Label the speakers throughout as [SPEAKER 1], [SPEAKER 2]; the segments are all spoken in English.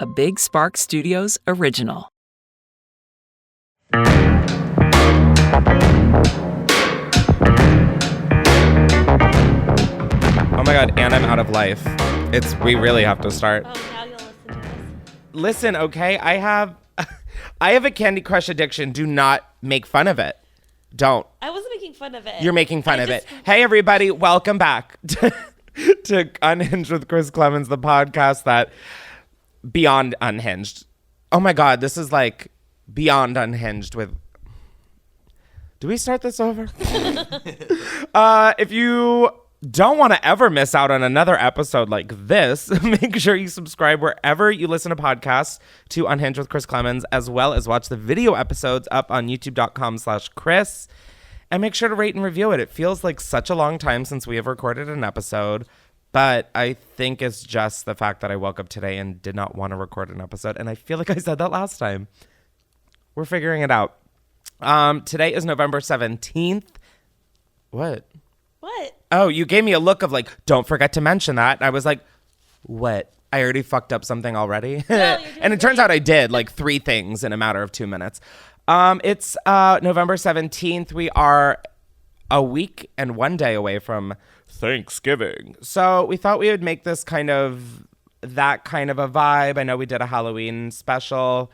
[SPEAKER 1] a Big Spark Studios original.
[SPEAKER 2] Oh my God, and I'm out of life. We really have to start.
[SPEAKER 3] Oh, now you'll listen to this.
[SPEAKER 2] Listen, okay, I have a Candy Crush addiction. Do not make fun of it. Don't.
[SPEAKER 3] I wasn't making fun of it.
[SPEAKER 2] You're making fun of it. Hey, everybody, welcome back to Unhinged with Chris Klemens, the podcast that beyond unhinged. Oh my God, this is like beyond unhinged with... Do we start this over? If you don't want to ever miss out on another episode like this, make sure you subscribe wherever you listen to podcasts to Unhinged with Chris Klemens, as well as watch the video episodes up on youtube.com/Chris. And make sure to rate and review it. It feels like such a long time since we have recorded an episode, but I think it's just the fact that I woke up today and did not want to record an episode. And I feel like I said that last time. We're figuring it out. Today is November 17th. What?
[SPEAKER 3] What?
[SPEAKER 2] Oh, you gave me a look of like, don't forget to mention that. And I was like, what? I already fucked up something already?
[SPEAKER 3] No,
[SPEAKER 2] and it turns out I did like 3 things in a matter of 2 minutes. It's November 17th. We are a week and 1 day away from Thanksgiving. So we thought we would make this that kind of a vibe. I know we did a Halloween special.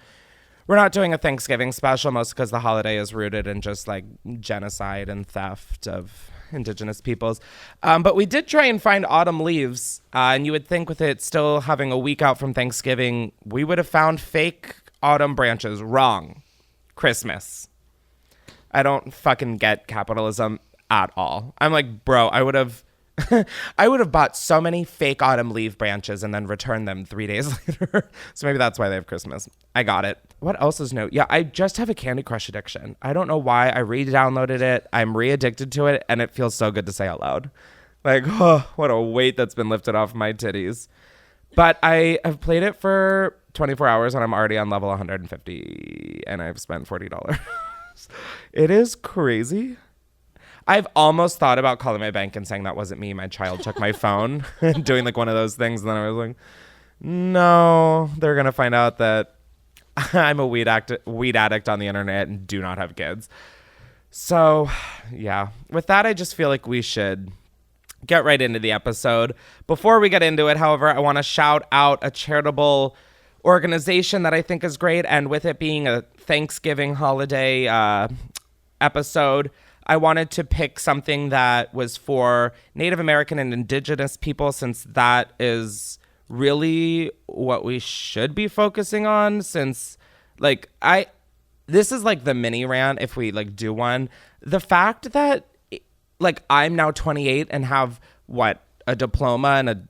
[SPEAKER 2] We're not doing a Thanksgiving special, mostly because the holiday is rooted in just like genocide and theft of indigenous peoples. But we did try and find autumn leaves. And you would think with it still having a week out from Thanksgiving, we would have found fake autumn branches. Wrong. Christmas. I don't fucking get capitalism at all. I'm like, bro, I would have bought so many fake autumn leaf branches and then returned them 3 days later. So maybe that's why they have Christmas. I got it. What else is new? Yeah, I just have a Candy Crush addiction. I don't know why. I re-downloaded it. I'm re-addicted to it, and it feels so good to say out loud. Like, oh, what a weight that's been lifted off my titties. But I have played it for 24 hours, and I'm already on level 150, and I've spent $40. It is crazy. I've almost thought about calling my bank and saying that wasn't me. My child took my phone and doing like one of those things. And then I was like, no, they're going to find out that I'm a weed addict on the internet and do not have kids. So yeah, with that, I just feel like we should get right into the episode. Before we get into it, however, I want to shout out a charitable organization that I think is great. And with it being a Thanksgiving holiday episode, I wanted to pick something that was for Native American and Indigenous people, since that is really what we should be focusing on, since like this is like the mini rant if we like do one. The fact that like I'm now 28 and have a diploma and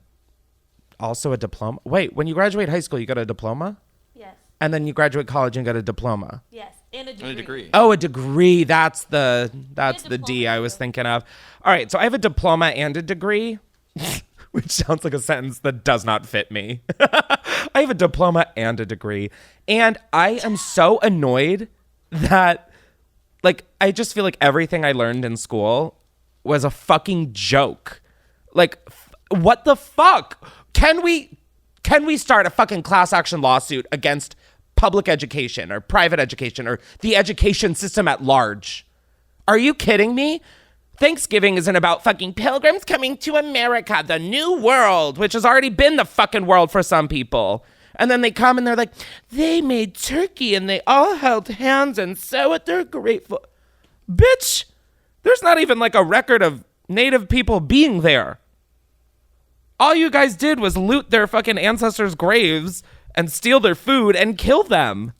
[SPEAKER 2] also a diploma. Wait, when you graduate high school, you got a diploma?
[SPEAKER 3] Yes.
[SPEAKER 2] And then you graduate college and get a diploma?
[SPEAKER 3] Yes. And a degree.
[SPEAKER 2] Oh, a degree. That's the D I was thinking of. All right, so I have a diploma and a degree, which sounds like a sentence that does not fit me. I have a diploma and a degree, and I am so annoyed that like I just feel like everything I learned in school was a fucking joke. Like what the fuck? Can we start a fucking class action lawsuit against public education or private education or the education system at large? Are you kidding me? Thanksgiving isn't about fucking pilgrims coming to America, the new world, which has already been the fucking world for some people. And then they come and they're like, they made turkey and they all held hands and said what they're grateful. Bitch, there's not even like a record of Native people being there. All you guys did was loot their fucking ancestors' graves and steal their food and kill them.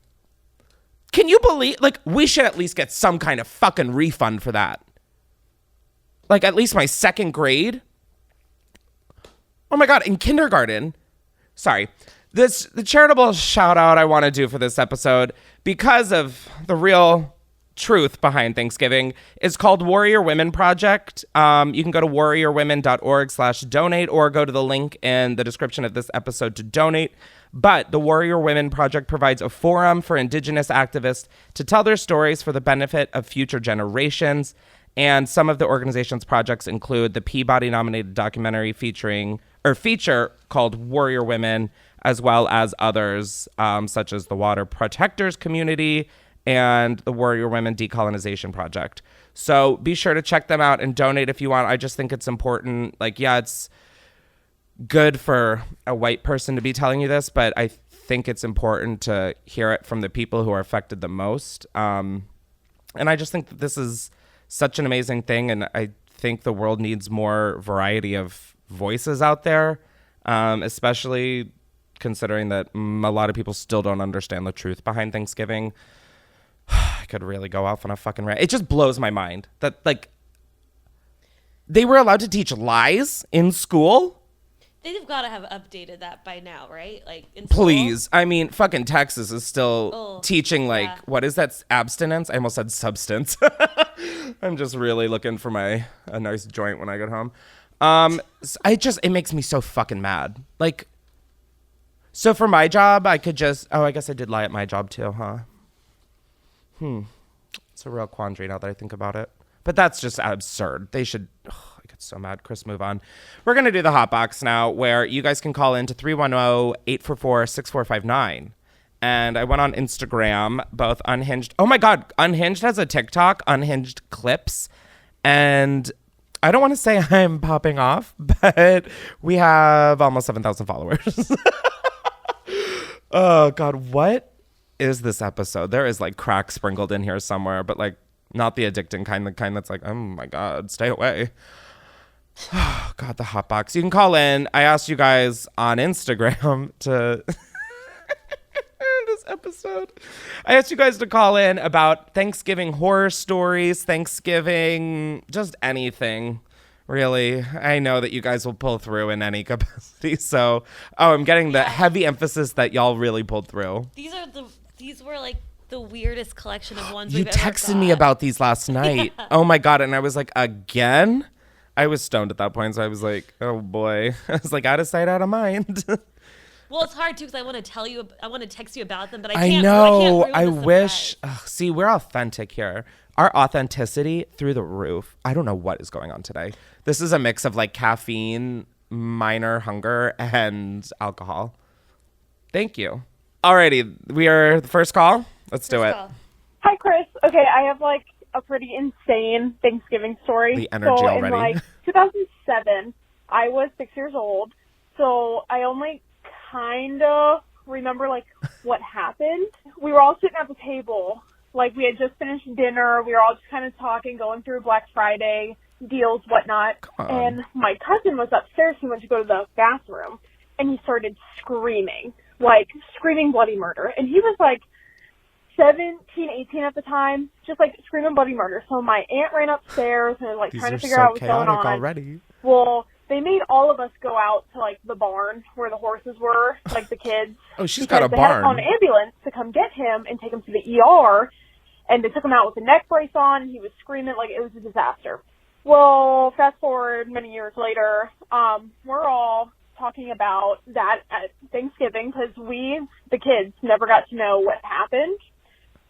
[SPEAKER 2] Can you believe, like, we should at least get some kind of fucking refund for that. Like, at least my second grade. Oh my God, in kindergarten. Sorry. The charitable shout out I want to do for this episode, because of the real truth behind Thanksgiving, is called Warrior Women Project. You can go to warriorwomen.org/donate or go to the link in the description of this episode to donate. But the Warrior Women Project provides a forum for Indigenous activists to tell their stories for the benefit of future generations. And some of the organization's projects include the Peabody-nominated documentary featuring or feature called Warrior Women, as well as others such as the Water Protectors Community and the Warrior Women Decolonization Project. So be sure to check them out and donate if you want. I just think it's important. Like, yeah, it's good for a white person to be telling you this, but I think it's important to hear it from the people who are affected the most. And I just think that this is such an amazing thing, and I think the world needs more variety of voices out there, especially considering that a lot of people still don't understand the truth behind Thanksgiving. I could really go off on a fucking rant. It just blows my mind that, like, they were allowed to teach lies in school.
[SPEAKER 3] They've got to have updated that by now, right? Like, in school?
[SPEAKER 2] Please. I mean, fucking Texas is still teaching, like, what is that? Abstinence? I almost said substance. I'm just really looking for a nice joint when I get home. It makes me so fucking mad. Like, so for my job, I could just, I guess I did lie at my job too, huh? It's a real quandary now that I think about it. But that's just absurd. They should, I get so mad. Chris, move on. We're going to do the Hotbox now, where you guys can call in to 310-844-6459. And I went on Instagram, both Unhinged. Oh my God, Unhinged has a TikTok, Unhinged Clips. And I don't want to say I'm popping off, but we have almost 7,000 followers. Oh God, what is this episode? There is like crack sprinkled in here somewhere, but like not the addicting kind, the kind that's like, oh my God, stay away. Oh God, the Hotbox. You can call in. I asked you guys on Instagram to this episode. I asked you guys to call in about Thanksgiving horror stories, Thanksgiving, just anything. Really, I know that you guys will pull through in any capacity. So, I'm getting the heavy emphasis that y'all really pulled through.
[SPEAKER 3] These were like the weirdest collection of ones
[SPEAKER 2] you texted me about these last night. Yeah. Oh my God. And I was like, again? I was stoned at that point. So I was like, oh boy. I was like, out of sight, out of mind.
[SPEAKER 3] Well, it's hard too, because I want to text you about them, but
[SPEAKER 2] I know. I wish. See, we're authentic here. Our authenticity through the roof. I don't know what is going on today. This is a mix of like caffeine, minor hunger, and alcohol. Thank you. Alrighty, we are the first call. Let's do it.
[SPEAKER 4] Hi, Chris. Okay, I have like a pretty insane Thanksgiving story.
[SPEAKER 2] The energy already.
[SPEAKER 4] In like 2007, I was 6 years old, so I only kind of remember like what happened. We were all sitting at the table. Like, we had just finished dinner. We were all just kind of talking, going through Black Friday deals, whatnot. And my cousin was upstairs. He went to go to the bathroom, and he started screaming bloody murder. And he was like 17, 18 at the time, just like screaming bloody murder. So my aunt ran upstairs and was like trying to figure out what's going on.
[SPEAKER 2] Already.
[SPEAKER 4] Well, they made all of us go out to like the barn where the horses were, like the kids.
[SPEAKER 2] Oh, she's got a barn.
[SPEAKER 4] They had to call an ambulance to come get him and take him to the ER. And they took him out with a neck brace on. He was screaming like it was a disaster. Well, fast forward many years later, we're all talking about that at Thanksgiving because we, the kids, never got to know what happened.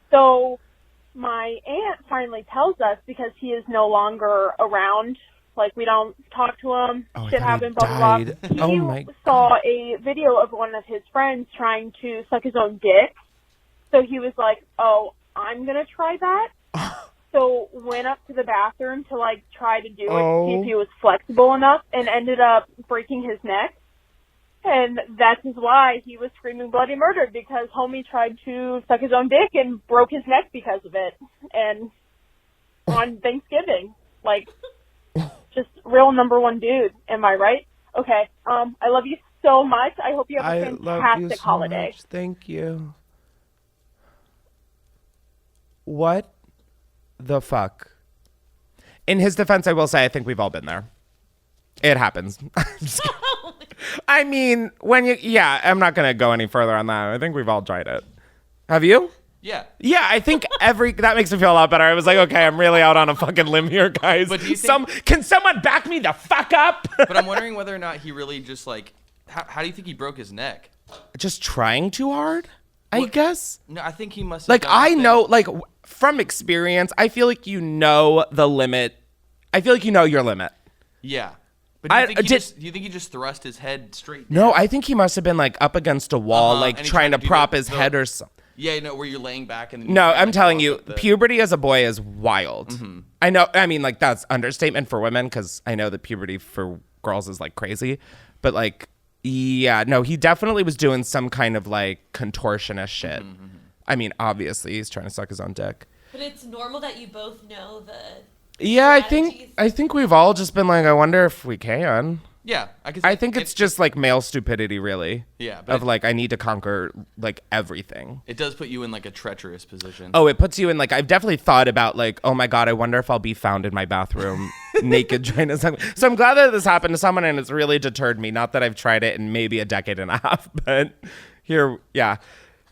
[SPEAKER 4] So my aunt finally tells us, because he is no longer around, like we don't talk to him, shit happened, blah, blah, blah. He saw a video of one of his friends trying to suck his own dick. So he was like, oh, I'm going to try that. So went up to the bathroom to like try to do it, see if he was flexible enough, and ended up breaking his neck. And that is why he was screaming bloody murder, because homie tried to suck his own dick and broke his neck because of it. And on Thanksgiving, like, just real number one dude. Am I right? Okay. I love you so much. I hope you have a fantastic holiday.
[SPEAKER 2] Much. Thank you. What the fuck? In his defense, I will say I think we've all been there. It happens. I mean, I'm not going to go any further on that. I think we've all tried it. Have you?
[SPEAKER 5] Yeah.
[SPEAKER 2] Yeah, I think that makes me feel a lot better. I was like, okay, I'm really out on a fucking limb here, guys.
[SPEAKER 5] But do you think,
[SPEAKER 2] can someone back me the fuck up?
[SPEAKER 5] But I'm wondering whether or not he really just like, how do you think he broke his neck?
[SPEAKER 2] Just trying too hard, I guess.
[SPEAKER 5] No, I think he must have
[SPEAKER 2] like, I know, like, from experience, I feel like you know the limit. I feel like you know your limit.
[SPEAKER 5] Yeah. But do you think he just thrust his head straight down?
[SPEAKER 2] No, I think he must have been like up against a wall, like
[SPEAKER 5] and he
[SPEAKER 2] trying to
[SPEAKER 5] tried to do
[SPEAKER 2] prop
[SPEAKER 5] the-
[SPEAKER 2] his
[SPEAKER 5] the-
[SPEAKER 2] head or something.
[SPEAKER 5] Yeah, where you're laying back and
[SPEAKER 2] No, I'm telling you,
[SPEAKER 5] the...
[SPEAKER 2] puberty as a boy is wild. I know. I mean, like that's understatement for women because I know that puberty for girls is like crazy, but like, yeah, no, he definitely was doing some kind of like contortionist shit. I mean, obviously, he's trying to suck his own dick.
[SPEAKER 3] But it's normal that you both know the.
[SPEAKER 2] Yeah,
[SPEAKER 3] strategies.
[SPEAKER 2] I think we've all just been like, I wonder if we can.
[SPEAKER 5] Yeah,
[SPEAKER 2] I think it's just like male stupidity, really.
[SPEAKER 5] Yeah,
[SPEAKER 2] of like I need to conquer like everything.
[SPEAKER 5] It does put you in like a treacherous position.
[SPEAKER 2] Oh, it puts you in like I've definitely thought about like, oh my god, I wonder if I'll be found in my bathroom naked trying to suck. So I'm glad that this happened to someone and it's really deterred me. Not that I've tried it in maybe a decade and a half, but here, yeah.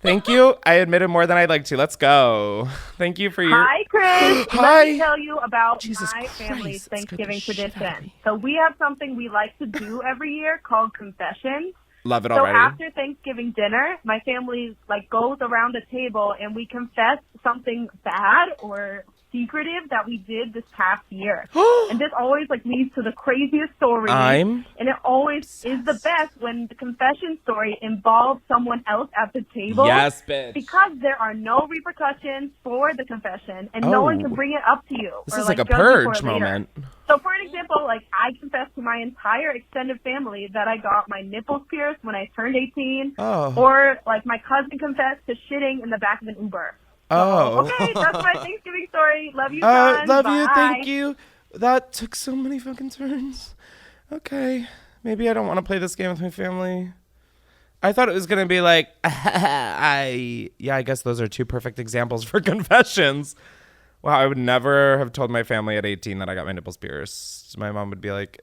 [SPEAKER 2] Thank you. I admitted more than I'd like to. Let's go. Thank you for your.
[SPEAKER 6] Hi, Chris.
[SPEAKER 2] Hi.
[SPEAKER 6] Let me tell you about
[SPEAKER 2] Jesus
[SPEAKER 6] my
[SPEAKER 2] Christ,
[SPEAKER 6] family's
[SPEAKER 2] that scared the
[SPEAKER 6] Thanksgiving
[SPEAKER 2] shit out of
[SPEAKER 6] tradition.
[SPEAKER 2] me.
[SPEAKER 6] So we have something we like to do every year called confessions.
[SPEAKER 2] Love it
[SPEAKER 6] So
[SPEAKER 2] already.
[SPEAKER 6] after Thanksgiving dinner, my family like goes around the table and we confess something bad or secretive that we did this past year. And this always like leads to the craziest stories. And it always is the best when the confession story involves someone else at the table.
[SPEAKER 2] Yes, bitch.
[SPEAKER 6] Because there are no repercussions for the confession and no one can bring it up to you.
[SPEAKER 2] This
[SPEAKER 6] or,
[SPEAKER 2] is like a
[SPEAKER 6] judge you for
[SPEAKER 2] purge
[SPEAKER 6] it later.
[SPEAKER 2] moment.
[SPEAKER 6] So for an example, like I confessed to my entire extended family that I got my nipples pierced when I turned 18.
[SPEAKER 2] Oh.
[SPEAKER 6] Or like my cousin confessed to shitting in the back of an Uber.
[SPEAKER 2] Oh.
[SPEAKER 6] Okay, that's my Thanksgiving story. Love you, son.
[SPEAKER 2] Love you.
[SPEAKER 6] Bye.
[SPEAKER 2] Thank you. That took so many fucking turns. Okay. Maybe I don't want to play this game with my family. I thought it was going to be like, I guess those are two perfect examples for confessions. Wow, I would never have told my family at 18 that I got my nipples pierced. My mom would be like,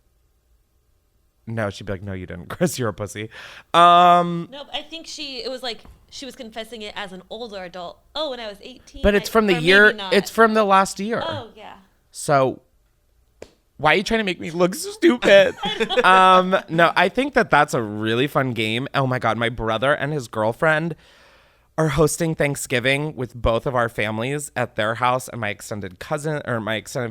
[SPEAKER 2] no, she'd be like, no, you didn't, Chris, you're a pussy.
[SPEAKER 3] No, I think it was like she was confessing it as an older adult. Oh, when I was 18.
[SPEAKER 2] But it's from the
[SPEAKER 3] or
[SPEAKER 2] year,
[SPEAKER 3] maybe not.
[SPEAKER 2] it's from the last year.
[SPEAKER 3] Oh, yeah.
[SPEAKER 2] So why are you trying to make me look stupid? No, I think that's a really fun game. Oh my God, my brother and his girlfriend are hosting Thanksgiving with both of our families at their house, and my extended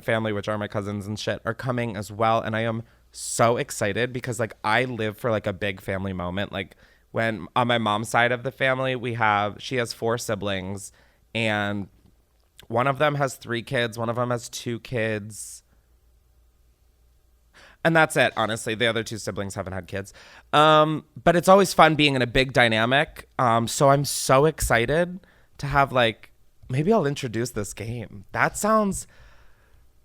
[SPEAKER 2] family, which are my cousins and shit, are coming as well. And I am so excited because like I live for like a big family moment. Like when on my mom's side of the family, she has 4 siblings, and one of them has 3 kids, one of them has 2 kids. And that's it, honestly. The other 2 siblings haven't had kids. But it's always fun being in a big dynamic. So I'm so excited to have like, maybe I'll introduce this game. That sounds,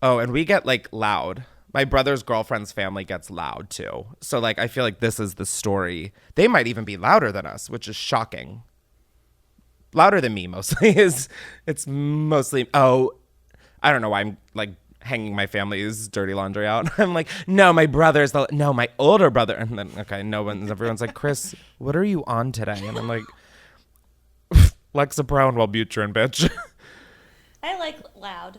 [SPEAKER 2] and we get like loud. My brother's girlfriend's family gets loud too. So like, I feel like this is the story. They might even be louder than us, which is shocking. Louder than me mostly it's mostly, I don't know why I'm like, hanging my family's dirty laundry out. I'm like, no, my older brother. And then, okay, everyone's like, Chris, what are you on today? And I'm like, Lexapro and Wellbutrin, bitch.
[SPEAKER 3] I like loud.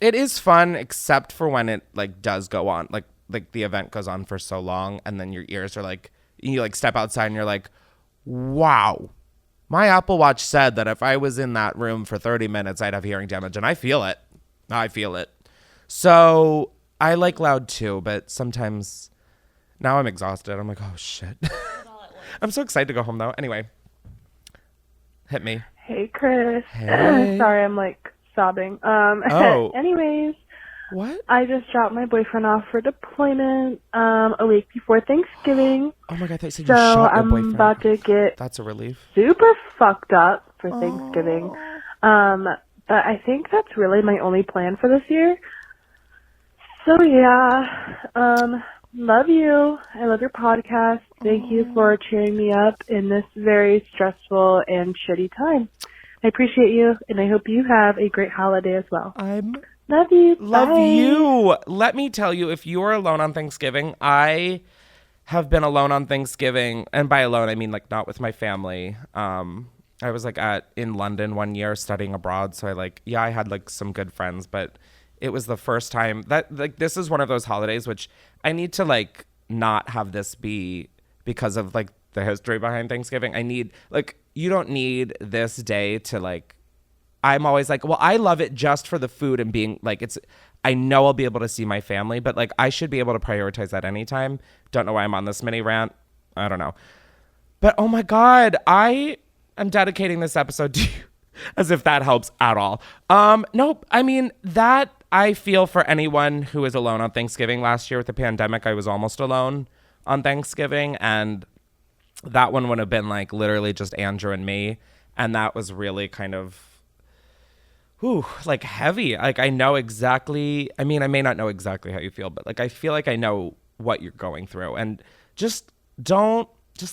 [SPEAKER 2] It is fun, except for when it like does go on, like the event goes on for so long, and then your ears are like, you like step outside and you're like, wow. My Apple Watch said that if I was in that room for 30 minutes, I'd have hearing damage, and I feel it. So I like loud too, but sometimes now I'm exhausted. I'm like, oh shit. I'm so excited to go home though. Anyway, hit me.
[SPEAKER 7] Hey, Chris.
[SPEAKER 2] Hey.
[SPEAKER 7] Sorry, I'm like sobbing.
[SPEAKER 2] Oh.
[SPEAKER 7] Anyways,
[SPEAKER 2] What?
[SPEAKER 7] I just dropped my boyfriend off for deployment a week before Thanksgiving.
[SPEAKER 2] Oh my God, they said
[SPEAKER 7] So
[SPEAKER 2] you shot your
[SPEAKER 7] I'm
[SPEAKER 2] boyfriend.
[SPEAKER 7] about to get
[SPEAKER 2] That's a relief.
[SPEAKER 7] super fucked up for Thanksgiving. But I think that's really my only plan for this year. So yeah, love you. I love your podcast. Thank you for cheering me up in this very stressful and shitty time. I appreciate you, and I hope you have a great holiday as well. Love you.
[SPEAKER 2] Love
[SPEAKER 7] Bye.
[SPEAKER 2] you. Let me tell you, if you're alone on Thanksgiving, I have been alone on Thanksgiving, and by alone I mean like not with my family. I was like in London one year studying abroad, so I had like some good friends, but it was the first time that like this is one of those holidays which I need to like not have this be because of like the history behind Thanksgiving. I need like you don't need this day to like I'm always like, well, I love it just for the food and being like I know I'll be able to see my family, but like I should be able to prioritize that anytime. Don't know why I'm on this mini rant. I don't know. But oh my God, I am dedicating this episode to you, as if that helps at all. Nope. I mean, that I feel for anyone who is alone on Thanksgiving. Last year with the pandemic, I was almost alone on Thanksgiving, and that one would have been like literally just Andrew and me. And that was really kind of, like heavy. Like I know exactly, I mean, I may not know exactly how you feel, but like I feel like I know what you're going through. And just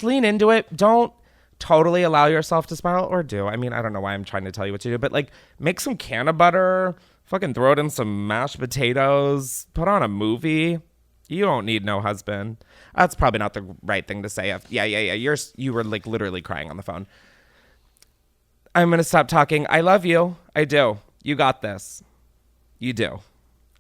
[SPEAKER 2] lean into it. Don't totally allow yourself to spiral, or do. I mean, I don't know why I'm trying to tell you what to do, but like make some can of butter, fucking throw it in some mashed potatoes, put on a movie. You don't need no husband. That's probably not the right thing to say. Yeah. You were like literally crying on the phone. I'm going to stop talking. I love you. I do. You got this. You do.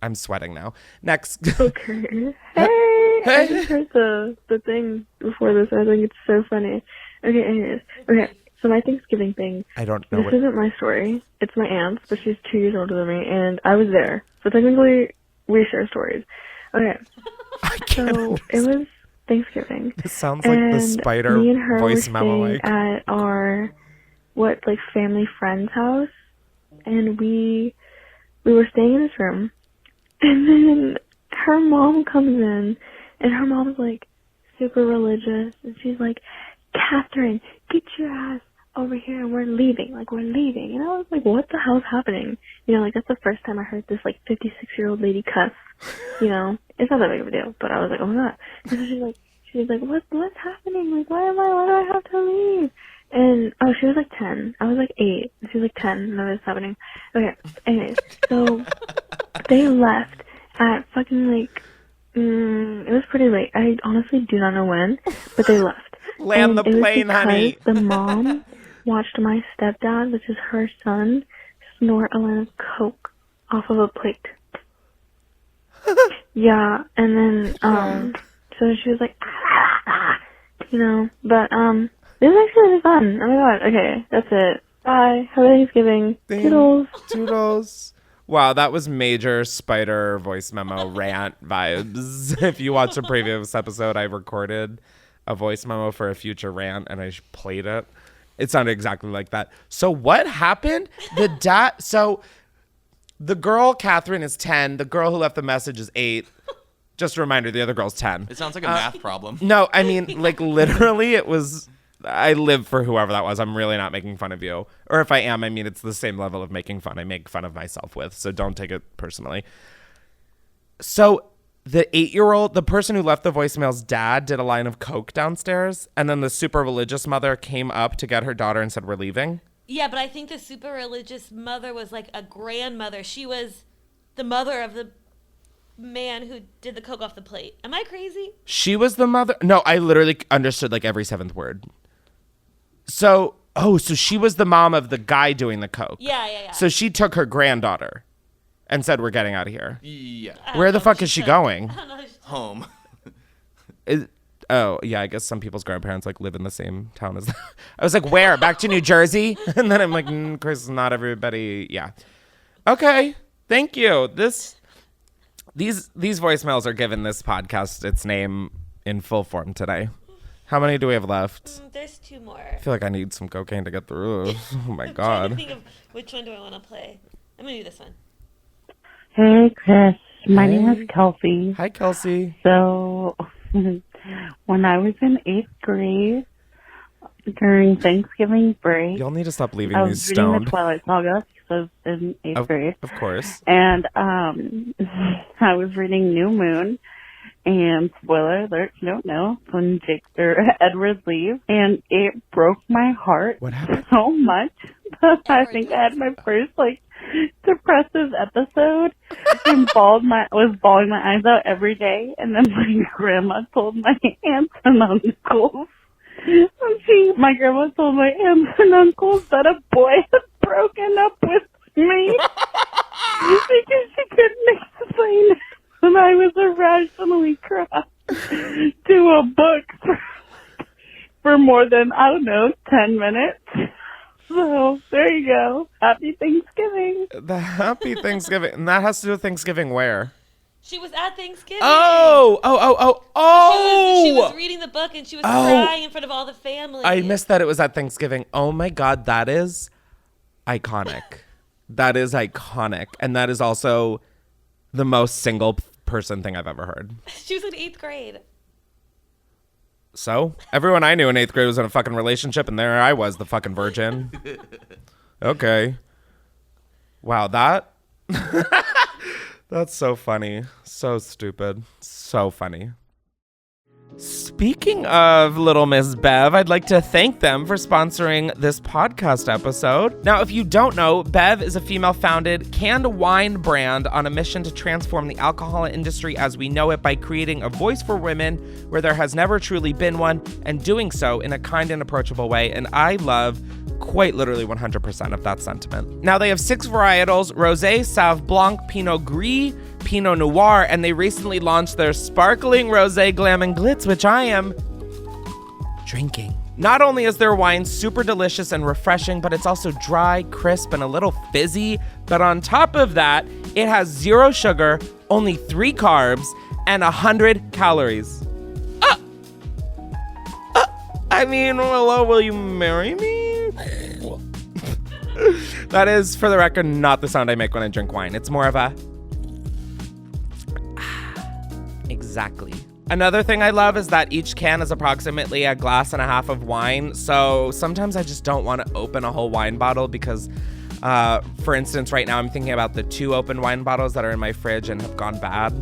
[SPEAKER 2] I'm sweating now. Next.
[SPEAKER 7] Okay. Hey! I just heard the thing before this. I think it's so funny. Okay, anyways. Okay, so my Thanksgiving thing.
[SPEAKER 2] I don't know.
[SPEAKER 7] This isn't my story. It's my aunt's, but she's 2 years older than me, and I was there. So technically, we share stories. Okay. So it was Thanksgiving.
[SPEAKER 2] This sounds like the spider
[SPEAKER 7] me and her
[SPEAKER 2] voice
[SPEAKER 7] were
[SPEAKER 2] memo.
[SPEAKER 7] staying at our family friend's house, and we were staying in this room, and then her mom comes in, and her mom's like super religious, and she's like, Catherine, get your ass over here, and we're leaving. And I was like, what the hell's happening? That's the first time I heard this 56-year-old lady cuss. It's not that big of a deal, but I was like, oh my God. And so she's like, what's happening? Like, why do I have to leave? And, she was 10. I was 8. She was 10. None of this happening. Okay. Anyways, so they left at fucking it was pretty late. I honestly do not know when, but they left.
[SPEAKER 2] Land the plane, honey.
[SPEAKER 7] The mom watched my stepdad, which is her son, snort a line of coke off of a plate. Yeah, and then, so she was like, but, it was actually really fun. Oh my God. Okay, that's it. Bye. Happy Thanksgiving. Toodles.
[SPEAKER 2] Toodles. Wow, that was major spider voice memo rant vibes. If you watch a previous episode, I recorded a voice memo for a future rant and I played it. It sounded exactly like that. So what happened? So the girl, Catherine, is 10. The girl who left the message is 8. Just a reminder, the other girl's 10.
[SPEAKER 5] It sounds like a math problem.
[SPEAKER 2] No, I mean, literally it was... I live for whoever that was. I'm really not making fun of you. Or if I am, I mean, it's the same level of making fun I make fun of myself with. So don't take it personally. So the 8-year-old, the person who left the voicemail's dad did a line of coke downstairs. And then the super religious mother came up to get her daughter and said, we're leaving.
[SPEAKER 3] Yeah, but I think the super religious mother was a grandmother. She was the mother of the man who did the coke off the plate. Am I crazy?
[SPEAKER 2] She was the mother? No, I literally understood every 7th word. So she was the mom of the guy doing the coke.
[SPEAKER 3] Yeah.
[SPEAKER 2] So she took her granddaughter and said, we're getting out of here.
[SPEAKER 5] Yeah.
[SPEAKER 2] Where the fuck is she going?
[SPEAKER 3] I don't know.
[SPEAKER 5] Home.
[SPEAKER 2] Yeah, I guess some people's grandparents live in the same town as that. I was like, where? Back to New Jersey? And then I'm like, Chris, not everybody. Yeah. Okay. Thank you. These voicemails are giving this podcast its name in full form today. How many do we have left?
[SPEAKER 3] There's 2 more.
[SPEAKER 2] I feel like I need some cocaine to get through. Oh my
[SPEAKER 3] I'm trying
[SPEAKER 2] God.
[SPEAKER 3] to think of which one do I want to play. I'm going to do this one.
[SPEAKER 8] Hey, Chris. My name is Kelsey.
[SPEAKER 2] Hi, Kelsey.
[SPEAKER 8] So, when I was in 8th grade, during Thanksgiving break,
[SPEAKER 2] Y'all need to stop leaving
[SPEAKER 8] I
[SPEAKER 2] these
[SPEAKER 8] was reading
[SPEAKER 2] stoned.
[SPEAKER 8] the Twilight Saga because I was in 8th grade.
[SPEAKER 2] Of course.
[SPEAKER 8] And I was reading New Moon. And spoiler alert, if you don't know, when Edward leaves, and it broke my heart
[SPEAKER 2] What happened?
[SPEAKER 8] so much that I think I had my first depressive episode and was bawling my eyes out every day. And then my grandma told my aunts and uncles. My grandma told my aunts and uncles that a boy had broken up with me because she couldn't explain. And I was irrationally cried to a book for more than, 10 minutes. So So there you go. Happy Thanksgiving.
[SPEAKER 2] The happy Thanksgiving. And that has to do with Thanksgiving where?
[SPEAKER 3] She was at Thanksgiving.
[SPEAKER 2] Oh.
[SPEAKER 3] She was reading the book and she was crying in front of all the family.
[SPEAKER 2] I missed that it was at Thanksgiving. Oh my God, that is iconic. That is iconic. And that is also the most single person thing I've ever heard.
[SPEAKER 3] She was in 8th grade.
[SPEAKER 2] So everyone I knew in 8th grade was in a fucking relationship, and there I was, the fucking virgin. Okay. Wow, that's so funny. So stupid. So funny. Speaking of Little Miss Bev, I'd like to thank them for sponsoring this podcast episode. Now, if you don't know, Bev is a female-founded canned wine brand on a mission to transform the alcohol industry as we know it by creating a voice for women where there has never truly been one, and doing so in a kind and approachable way. And I love quite literally 100% of that sentiment. Now, they have 6 varietals: Rosé, Sauv Blanc, Pinot Gris, Pinot Noir, and they recently launched their sparkling Rosé Glam and Glitz, which I am drinking. Not only is their wine super delicious and refreshing, but it's also dry, crisp, and a little fizzy. But on top of that, it has 0 sugar, only 3 carbs, and 100 calories. I mean, hello, will you marry me? That is, for the record, not the sound I make when I drink wine. It's more of a... Exactly. Another thing I love is that each can is approximately a glass and a half of wine. So sometimes I just don't want to open a whole wine bottle because, for instance, right now I'm thinking about the 2 open wine bottles that are in my fridge and have gone bad.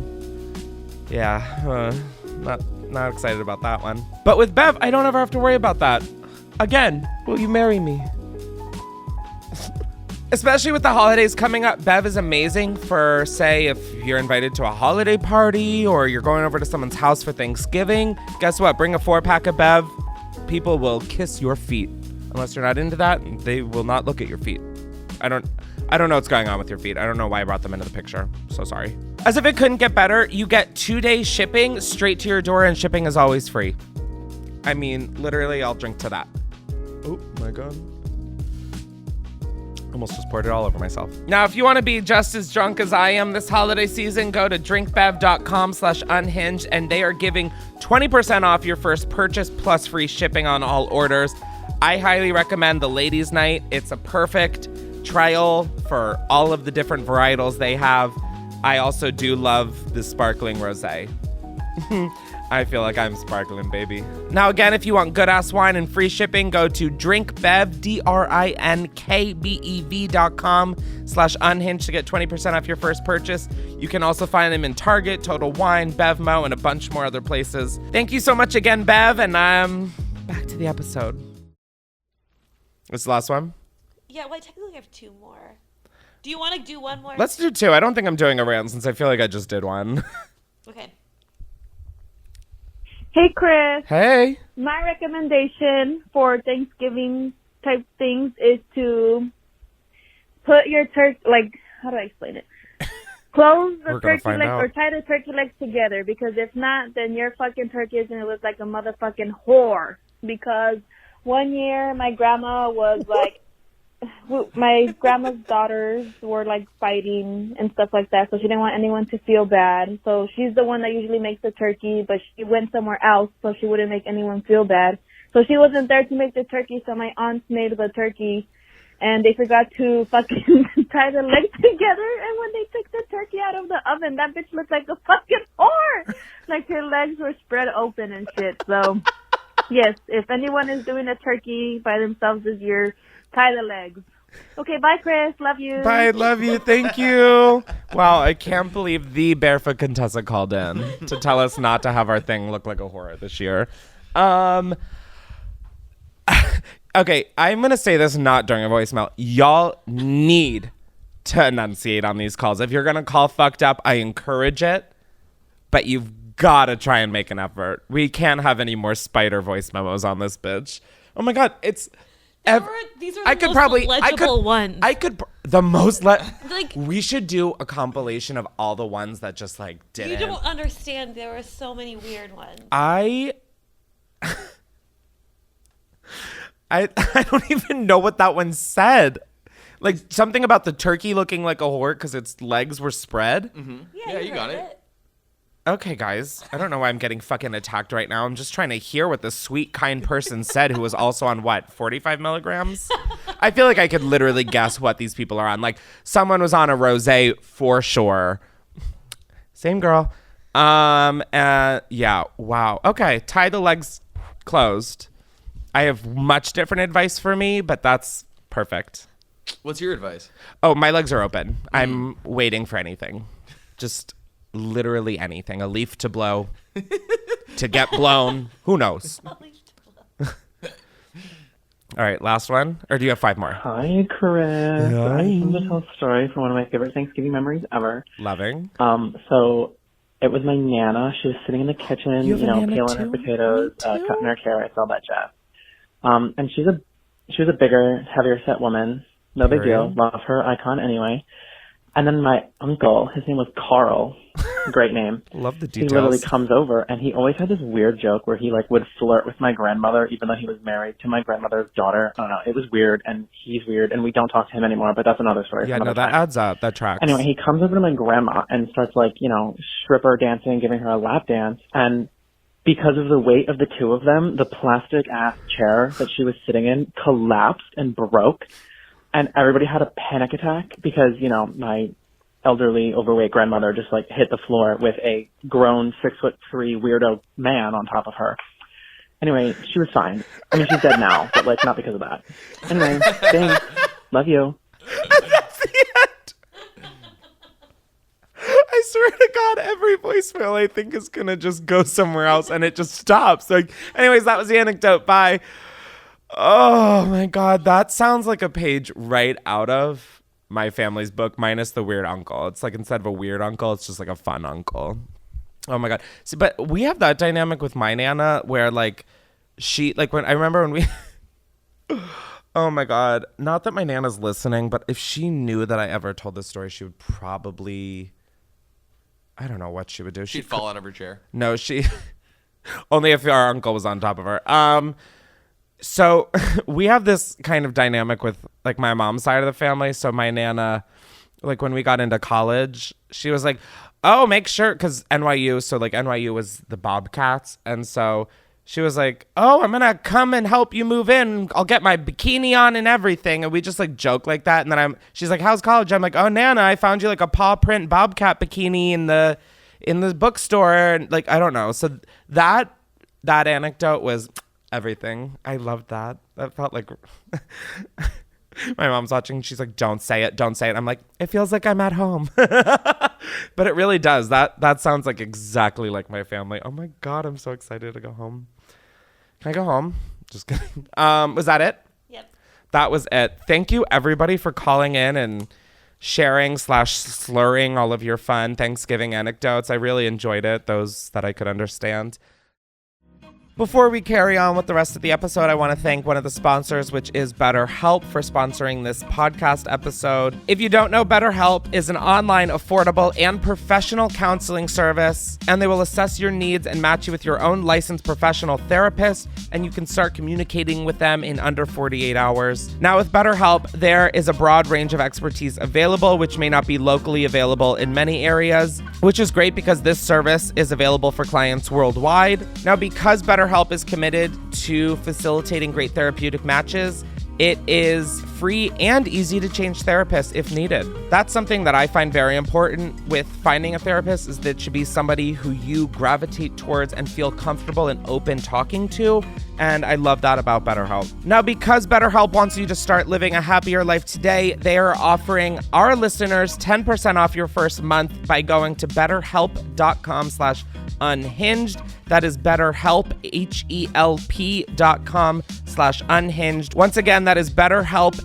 [SPEAKER 2] Yeah, not excited about that one. But with Bev, I don't ever have to worry about that. Again, will you marry me? Especially with the holidays coming up, Bev is amazing for, say, if you're invited to a holiday party or you're going over to someone's house for Thanksgiving. Guess what? Bring a 4-pack of Bev. People will kiss your feet. Unless you're not into that, they will not look at your feet. I don't know what's going on with your feet. I don't know why I brought them into the picture. So sorry. As if it couldn't get better, you get 2-day shipping straight to your door, and shipping is always free. I mean, literally, I'll drink to that. Oh my God. Almost just poured it all over myself. Now, if you want to be just as drunk as I am this holiday season, go to drinkbev.com/unhinged, and they are giving 20% off your first purchase plus free shipping on all orders. I highly recommend the ladies' night. It's a perfect trial for all of the different varietals they have. I also do love the sparkling rosé. I feel like I'm sparkling, baby. Now, again, if you want good-ass wine and free shipping, go to drinkbev, drinkbev.com/unhinged to get 20% off your first purchase. You can also find them in Target, Total Wine, Bevmo, and a bunch more other places. Thank you so much again, Bev, and back to the episode. What's the last one?
[SPEAKER 3] Yeah, well, I technically have 2 more. Do you want to do one more?
[SPEAKER 2] Let's do 2. I don't think I'm doing a rant since I feel like I just did one.
[SPEAKER 3] Okay.
[SPEAKER 6] Hey, Chris.
[SPEAKER 2] Hey.
[SPEAKER 6] My recommendation for Thanksgiving type things is to put your turkey, how do I explain it? Close the turkey legs or tie the turkey legs together, because if not, then your fucking turkey is going to look like a motherfucking whore. Because one year my grandma was like, my grandma's daughters were fighting and stuff like that, so she didn't want anyone to feel bad. So she's the one that usually makes the turkey, but she went somewhere else so she wouldn't make anyone feel bad. So she wasn't there to make the turkey, so my aunts made the turkey, and they forgot to fucking tie the legs together. And when they took the turkey out of the oven, that bitch looked like a fucking whore. Her legs were spread open and shit. So yes, if anyone is doing a turkey by themselves this year, tie the legs. Okay, bye, Chris. Love you.
[SPEAKER 2] Bye, love you. Thank you. Wow, I can't believe the Barefoot Contessa called in to tell us not to have our thing look like a horror this year. Okay, I'm going to say this not during a voicemail. Y'all need to enunciate on these calls. If you're going to call fucked up, I encourage it, but you've got to try and make an effort. We can't have any more spider voice memos on this bitch. Oh my God, it's...
[SPEAKER 3] These are the most legible ones.
[SPEAKER 2] We should do a compilation of all the ones that just didn't.
[SPEAKER 3] You don't understand. There were so many weird ones.
[SPEAKER 2] I don't even know what that one said. Like something about the turkey looking like a whore because its legs were spread.
[SPEAKER 5] Yeah, you got
[SPEAKER 3] heard
[SPEAKER 5] it.
[SPEAKER 2] Okay, guys. I don't know why I'm getting fucking attacked right now. I'm just trying to hear what the sweet, kind person said who was also on what, 45 milligrams? I feel like I could literally guess what these people are on. Like someone was on a rosé for sure. Same girl. Yeah. Wow. Okay. Tie the legs closed. I have much different advice for me, but that's perfect.
[SPEAKER 5] What's your advice?
[SPEAKER 2] Oh, my legs are open. I'm waiting for anything. Just literally anything. A leaf to blow, to get blown. Who knows? All right, last one. Or do you have 5 more?
[SPEAKER 9] Hi, Chris. I just wanted to tell a story from one of my favorite Thanksgiving memories ever.
[SPEAKER 2] Loving.
[SPEAKER 9] So it was my Nana. She was sitting in the kitchen, peeling her potatoes, cutting her carrots, all that jazz. And she was a bigger, heavier set woman. No big deal. Love her, icon anyway. And then my uncle, his name was Carl. Great name.
[SPEAKER 2] Love the details.
[SPEAKER 9] He literally comes over, and he always had this weird joke where he would flirt with my grandmother, even though he was married to my grandmother's daughter. I don't know. It was weird, and he's weird, and we don't talk to him anymore. But that's another story.
[SPEAKER 2] Yeah, no, that adds up. That tracks.
[SPEAKER 9] Anyway, he comes over to my grandma and starts stripper dancing, giving her a lap dance, and because of the weight of the two of them, the plastic ass chair that she was sitting in collapsed and broke. And everybody had a panic attack because, my elderly, overweight grandmother just hit the floor with a grown 6'3" weirdo man on top of her. Anyway, she was fine. I mean, she's dead now, but not because of that. Anyway, thanks. Love you.
[SPEAKER 2] That's the end. I swear to God, every voicemail I think is gonna just go somewhere else, and it just stops. Anyways, that was the anecdote. Bye. Oh my God, that sounds like a page right out of my family's book, minus the weird uncle. It's instead of a weird uncle, it's just a fun uncle. Oh my God. See, but we have that dynamic with my Nana where she, when I remember when we, oh my God, not that my Nana's listening, but if she knew that I ever told this story, she would probably, I don't know what she would do.
[SPEAKER 5] She'd fall out of her chair.
[SPEAKER 2] No, only if our uncle was on top of her. So we have this kind of dynamic with my mom's side of the family. So my Nana, when we got into college, she was like, oh, make sure, because NYU, so NYU was the Bobcats. And so she was like, oh, I'm going to come and help you move in. I'll get my bikini on and everything. And we just joke like that. And then she's like, how's college? I'm like, oh, Nana, I found you a paw print Bobcat bikini in the bookstore. And I don't know. So that anecdote was everything. I loved that. That felt like my mom's watching. She's like, don't say it. Don't say it. I'm like, it feels like I'm at home. But it really does. That sounds exactly like my family. Oh my God, I'm so excited to go home. Can I go home? Just kidding. Was that it?
[SPEAKER 3] Yep.
[SPEAKER 2] That was it. Thank you everybody for calling in and sharing / slurring all of your fun Thanksgiving anecdotes. I really enjoyed it. Those that I could understand. Before we carry on with the rest of the episode, I want to thank one of the sponsors, which is BetterHelp, for sponsoring this podcast episode. If you don't know, BetterHelp is an online, affordable, and professional counseling service, and they will assess your needs and match you with your own licensed professional therapist, and you can start communicating with them in under 48 hours. Now, with BetterHelp, there is a broad range of expertise available, which may not be locally available in many areas, which is great because this service is available for clients worldwide. Now, because BetterHelp is committed to facilitating great therapeutic matches, it is free and easy to change therapists if needed. That's something that I find very important with finding a therapist, is that it should be somebody who you gravitate towards and feel comfortable and open talking to. And I love that about BetterHelp. Now, because BetterHelp wants you to start living a happier life today, they are offering our listeners 10% off your first month by going to betterhelp.com/unhinged. That is BetterHelp, HELP.com/unhinged. Once again, that is BetterHelp,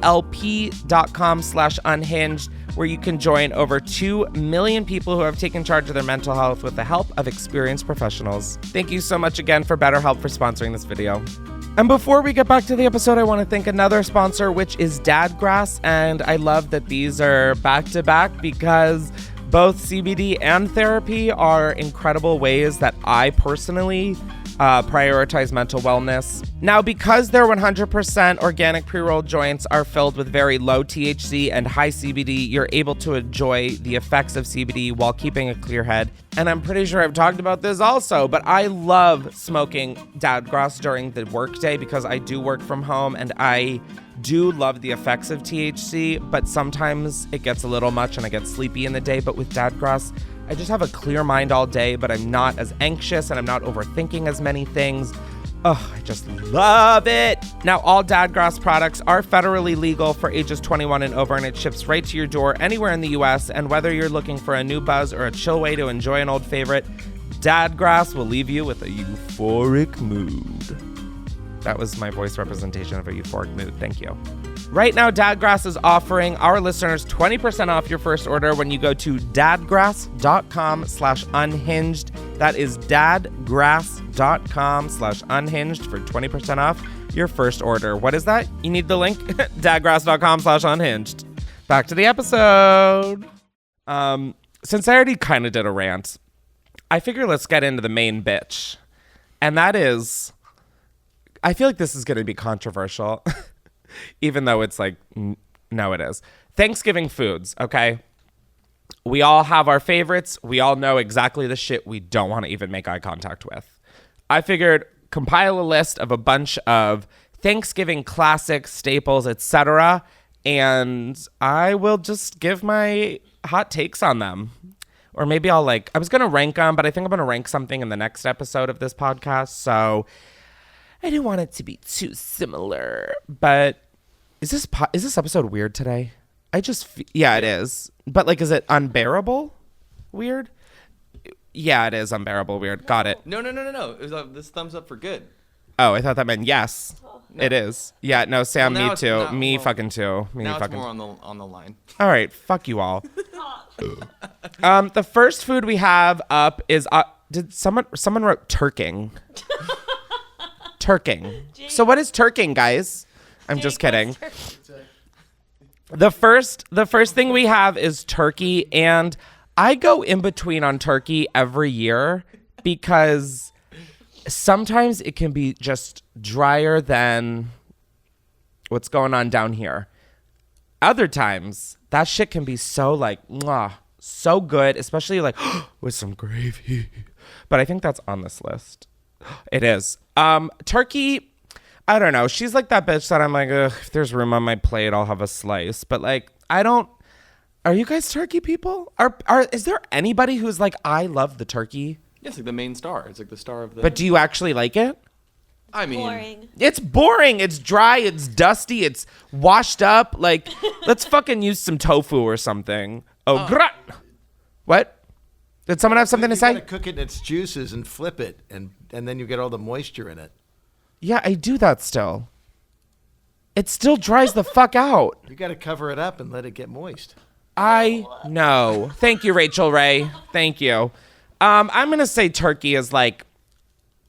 [SPEAKER 2] HELP.com/unhinged, where you can join over 2 million people who have taken charge of their mental health with the help of experienced professionals. Thank you so much again for BetterHelp for sponsoring this video. And before we get back to the episode, I want to thank another sponsor, which is Dadgrass. And I love that these are back to back because Both CBD and therapy are incredible ways that I personally prioritize mental wellness. Now, because their 100% organic pre-rolled joints are filled with very low THC and high CBD, you're able to enjoy the effects of CBD while keeping a clear head. And I'm pretty sure I've talked about this also, but I love smoking dadgrass during the workday because I do work from home and I do love the effects of THC, but sometimes it gets a little much and I get sleepy in the day. But with dadgrass, I just have a clear mind all day, but I'm not as anxious and I'm not overthinking as many things. Oh, I just love it. Now, all dadgrass products are federally legal for ages 21 and over, and it ships right to your door anywhere in the US. And whether you're looking for a new buzz or a chill way to enjoy an old favorite, dadgrass will leave you with a euphoric mood. That was my voice representation of a euphoric mood. Thank you. Right now, Dadgrass is offering our listeners 20% off your first order when you go to dadgrass.com/unhinged. That is dadgrass.com/unhinged for 20% off your first order. What is that? You need the link? dadgrass.com/unhinged. Back to the episode. Since I already kind of did a rant, I figure let's get into the main bitch. And that is, I feel like this is going to be controversial. Even though it's like, no, it is. Thanksgiving foods, okay? We all have our favorites. We all know exactly the shit we don't want to even make eye contact with. I figured compile a list of a bunch of Thanksgiving classics, staples, etc. And I will just give my hot takes on them. Or maybe I'll I was going to rank them, but I think I'm going to rank something in the next episode of this podcast. So I didn't want it to be too similar, but is this episode weird today? Yeah, it is. But is it unbearable weird? Yeah, it is unbearable weird. Got it.
[SPEAKER 5] No. It was this thumbs up for good.
[SPEAKER 2] Oh, I thought that meant yes. No. It is. Yeah, no, Sam, me too. Fucking too.
[SPEAKER 5] Now it's more on the line.
[SPEAKER 2] All right, fuck you all. The first food we have up is did someone wrote turking? Turking. So what is turking, guys? I'm just kidding. The first thing we have is turkey, and I go in between on turkey every year because sometimes it can be just drier than what's going on down here. Other times that shit can be so mwah, so good, especially with some gravy. But I think that's on this list. It is. Turkey, I don't know. She's like that bitch that I'm like, ugh, if there's room on my plate, I'll have a slice. But I don't. Are you guys turkey people? Is there anybody who's I love the turkey?
[SPEAKER 5] Yeah, it's the main star. It's the star of the.
[SPEAKER 2] But do you actually like it?
[SPEAKER 5] I mean,
[SPEAKER 3] boring.
[SPEAKER 2] It's boring. It's dry. It's dusty. It's washed up. Let's fucking use some tofu or something. What? Did someone have something to say?
[SPEAKER 10] You gotta cook it in its juices and flip it, and then you get all the moisture in it.
[SPEAKER 2] Yeah, I do that still. It still dries the fuck out.
[SPEAKER 10] You gotta cover it up and let it get moist.
[SPEAKER 2] I know. Thank you, Rachel Ray. Thank you. I'm gonna say turkey is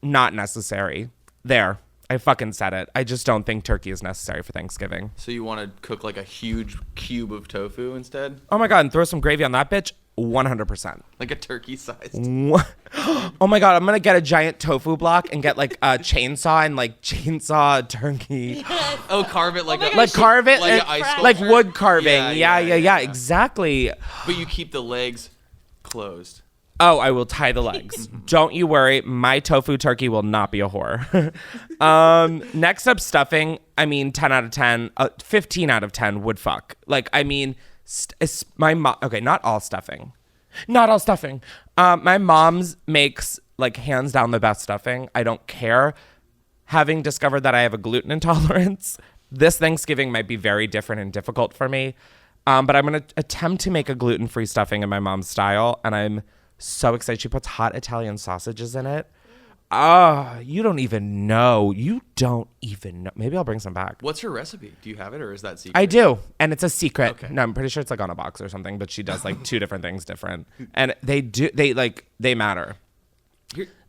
[SPEAKER 2] not necessary. There. I fucking said it. I just don't think turkey is necessary for Thanksgiving.
[SPEAKER 5] So you want to cook a huge cube of tofu instead?
[SPEAKER 2] Oh my God, and throw some gravy on that bitch? 100%.
[SPEAKER 5] Like a turkey sized.
[SPEAKER 2] Oh my God, I'm going to get a giant tofu block and get a chainsaw and chainsaw turkey.
[SPEAKER 3] Yes.
[SPEAKER 5] Oh, carve it
[SPEAKER 2] carve it
[SPEAKER 5] like an ice sculpture?
[SPEAKER 2] wood carving. Yeah, exactly.
[SPEAKER 5] But you keep the legs closed.
[SPEAKER 2] Oh, I will tie the legs. Don't you worry. My tofu turkey will not be a whore. Next up, stuffing. 10 out of 10, 15 out of 10 would fuck. My mom. Okay, not all stuffing. My mom's makes hands down the best stuffing. I don't care. Having discovered that I have a gluten intolerance, this Thanksgiving might be very different and difficult for me. But I'm going to attempt to make a gluten-free stuffing in my mom's style, and I'm so excited. She puts hot Italian sausages in it. You don't even know. Maybe I'll bring some back.
[SPEAKER 5] What's her recipe? Do you have it, or is that secret?
[SPEAKER 2] I do, and it's a secret.
[SPEAKER 5] Okay.
[SPEAKER 2] No, I'm pretty sure it's on a box or something, but she does two different things different. And they matter.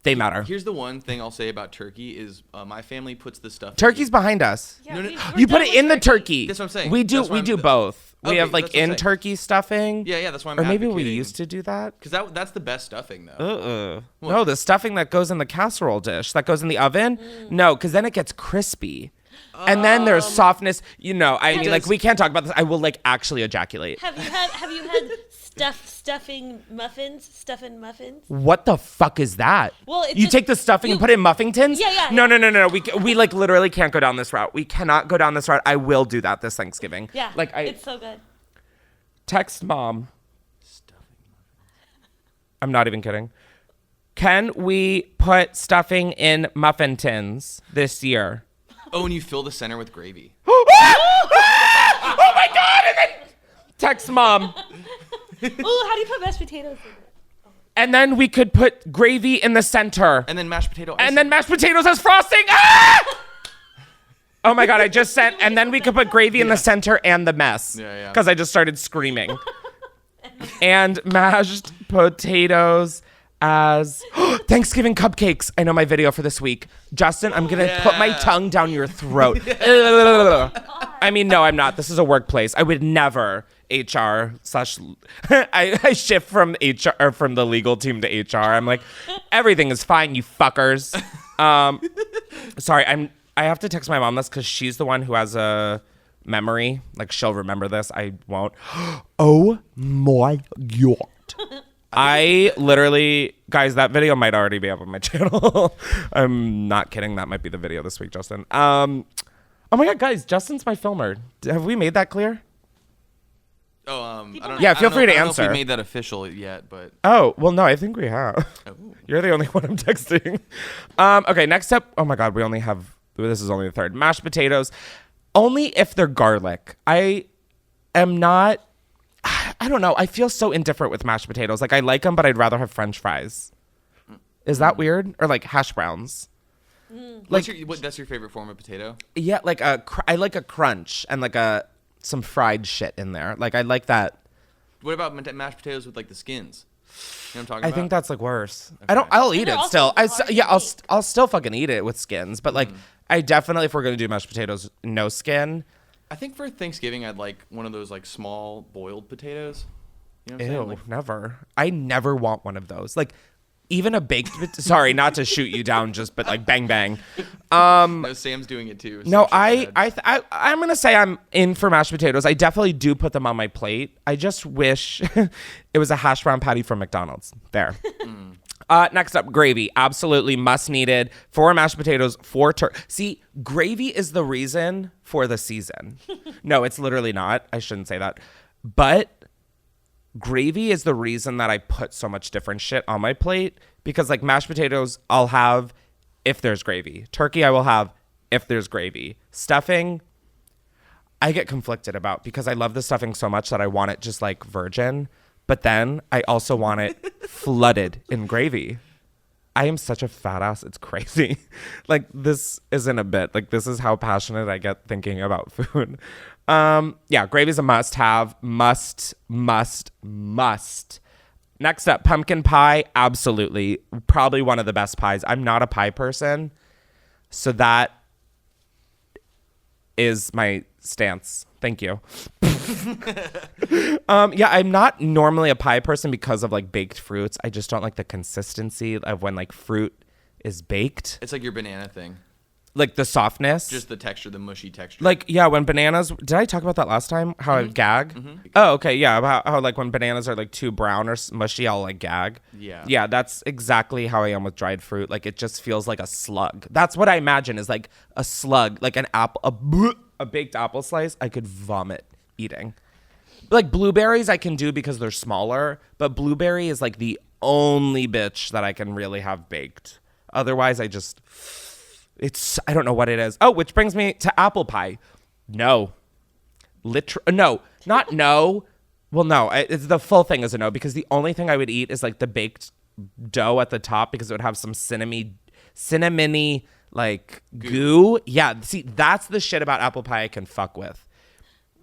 [SPEAKER 2] They matter.
[SPEAKER 5] Here's the one thing I'll say about turkey is my family puts the stuff.
[SPEAKER 2] Turkey's behind us.
[SPEAKER 3] Yeah,
[SPEAKER 5] No, no,
[SPEAKER 3] we're
[SPEAKER 2] You
[SPEAKER 3] done
[SPEAKER 2] put it
[SPEAKER 3] with
[SPEAKER 2] in the turkey.
[SPEAKER 5] That's what I'm saying.
[SPEAKER 2] We do.
[SPEAKER 5] That's why
[SPEAKER 2] We
[SPEAKER 5] I'm-
[SPEAKER 2] do both. We
[SPEAKER 5] Okay,
[SPEAKER 2] have like
[SPEAKER 5] that's what I'm
[SPEAKER 2] in
[SPEAKER 5] saying.
[SPEAKER 2] turkey stuffing.
[SPEAKER 5] Yeah, that's why I'm
[SPEAKER 2] Or maybe we
[SPEAKER 5] advocating.
[SPEAKER 2] used to do that.
[SPEAKER 5] Because that's the best stuffing though.
[SPEAKER 2] No, the stuffing that goes in the casserole dish that goes in the oven. No, because then it gets crispy. And then there's softness. You know, I mean, like we can't talk about this. I will like actually ejaculate.
[SPEAKER 3] Have you had stuffing muffins?
[SPEAKER 2] What the fuck is that?
[SPEAKER 3] Well, it's
[SPEAKER 2] you
[SPEAKER 3] just-
[SPEAKER 2] take the stuffing and put it in muffin tins?
[SPEAKER 3] Yeah.
[SPEAKER 2] No. We like literally can't go down this route. We cannot go down this route. I will do that this Thanksgiving.
[SPEAKER 3] Yeah,
[SPEAKER 2] Like
[SPEAKER 3] it's so good.
[SPEAKER 2] text mom. I'm not even kidding. Can we put stuffing in muffin tins this year?
[SPEAKER 5] Oh, and you fill the center with gravy.
[SPEAKER 2] Oh my god! And then text mom.
[SPEAKER 3] Ooh, how do you put mashed potatoes in it?
[SPEAKER 2] And then we could put gravy in the center.
[SPEAKER 5] And then mashed potato. Icing.
[SPEAKER 2] And then mashed potatoes as frosting. Ah! Oh my god! I just sent. And then we could put gravy in the center and the mess.
[SPEAKER 5] Yeah.
[SPEAKER 2] Because I just started screaming. And mashed potatoes as Thanksgiving cupcakes. I know my video for this week. Justin, I'm going to put my tongue down your throat. I mean, no, I'm not. This is a workplace. I would never HR slash I shift from HR or from the legal team to HR. I'm like, everything is fine, you fuckers. Sorry, I have to text my mom this because she's the one who has a memory. Like, she'll remember this. I won't. Oh my god. I literally, guys, that video might already be up on my channel. I'm not kidding. That might be the video this week, Justin. Oh my god, guys, Justin's my filmer. Have we made that clear?
[SPEAKER 5] Oh, I don't.
[SPEAKER 2] Yeah, feel free to
[SPEAKER 5] I don't know
[SPEAKER 2] answer.
[SPEAKER 5] if we made that official yet, but.
[SPEAKER 2] Oh, well, no, I think we have.
[SPEAKER 5] Oh.
[SPEAKER 2] You're the only one I'm texting. Okay, next up. Oh my god, we only have, this is only the third. Mashed potatoes. Only if they're garlic. I am not, I don't know. I feel so indifferent with mashed potatoes. Like, I like them, but I'd rather have French fries. Is that weird? Or like hash browns.
[SPEAKER 5] Like, that's your favorite form of potato?
[SPEAKER 2] Yeah, like I like a crunch and like some fried shit in there. Like, I like that.
[SPEAKER 5] What about mashed potatoes with like the skins? You know what I'm talking
[SPEAKER 2] I
[SPEAKER 5] about?
[SPEAKER 2] think that's like worse.
[SPEAKER 5] Okay.
[SPEAKER 2] I'll eat
[SPEAKER 3] they're
[SPEAKER 2] it
[SPEAKER 3] also
[SPEAKER 2] still.
[SPEAKER 3] hard to
[SPEAKER 2] I'll still fucking eat it with skins. But like, I definitely, if we're gonna do mashed potatoes, no skin.
[SPEAKER 5] I think for Thanksgiving, I'd like one of those like small boiled potatoes. You know what I'm
[SPEAKER 2] Ew,
[SPEAKER 5] saying? Like,
[SPEAKER 2] never. I never want one of those. Like, even a baked. Sorry, not to shoot you down, but like bang bang.
[SPEAKER 5] no, Sam's doing it too.
[SPEAKER 2] No,
[SPEAKER 5] Sam shook her head.
[SPEAKER 2] I'm gonna say I'm in for mashed potatoes. I definitely do put them on my plate. I just wish it was a hash brown patty from McDonald's. There. Next up, gravy. Absolutely must needed for mashed potatoes. See, gravy is the reason for the season. No, it's literally not. I shouldn't say that. But gravy is the reason that I put so much different shit on my plate, because like mashed potatoes, I'll have if there's gravy. Turkey, I will have if there's gravy. Stuffing, I get conflicted about because I love the stuffing so much that I want it just like virgin, but then I also want it flooded in gravy. I am such a fat ass. It's crazy. Like, this isn't a bit. Like, this is how passionate I get thinking about food. Yeah, gravy's a must have. Must. Next up, pumpkin pie. Absolutely. Probably one of the best pies. I'm not a pie person, so that is my stance. Thank you. Yeah, I'm not normally a pie person because of like baked fruits. I just don't like the consistency of when like fruit is baked.
[SPEAKER 5] It's like your banana thing.
[SPEAKER 2] Like the softness.
[SPEAKER 5] Just the texture, the mushy texture.
[SPEAKER 2] Like, yeah, when bananas, did I talk about that last time? How I gag? Oh, okay. Yeah. About how like when bananas are like too brown or mushy, I'll like gag.
[SPEAKER 5] Yeah.
[SPEAKER 2] Yeah. That's exactly how I am with dried fruit. Like, it just feels like a slug. That's what I imagine is like a slug, like an apple, a baked apple slice. I could vomit eating. Like blueberries I can do because they're smaller, but blueberry is like the only bitch that I can really have baked. Otherwise, I don't know what it is. Oh, which brings me to apple pie. No. No, not no. Well, no, it's the full thing is a no, because the only thing I would eat is like the baked dough at the top, because it would have some cinnamony like goo. Yeah, see, that's the shit about apple pie I can fuck with.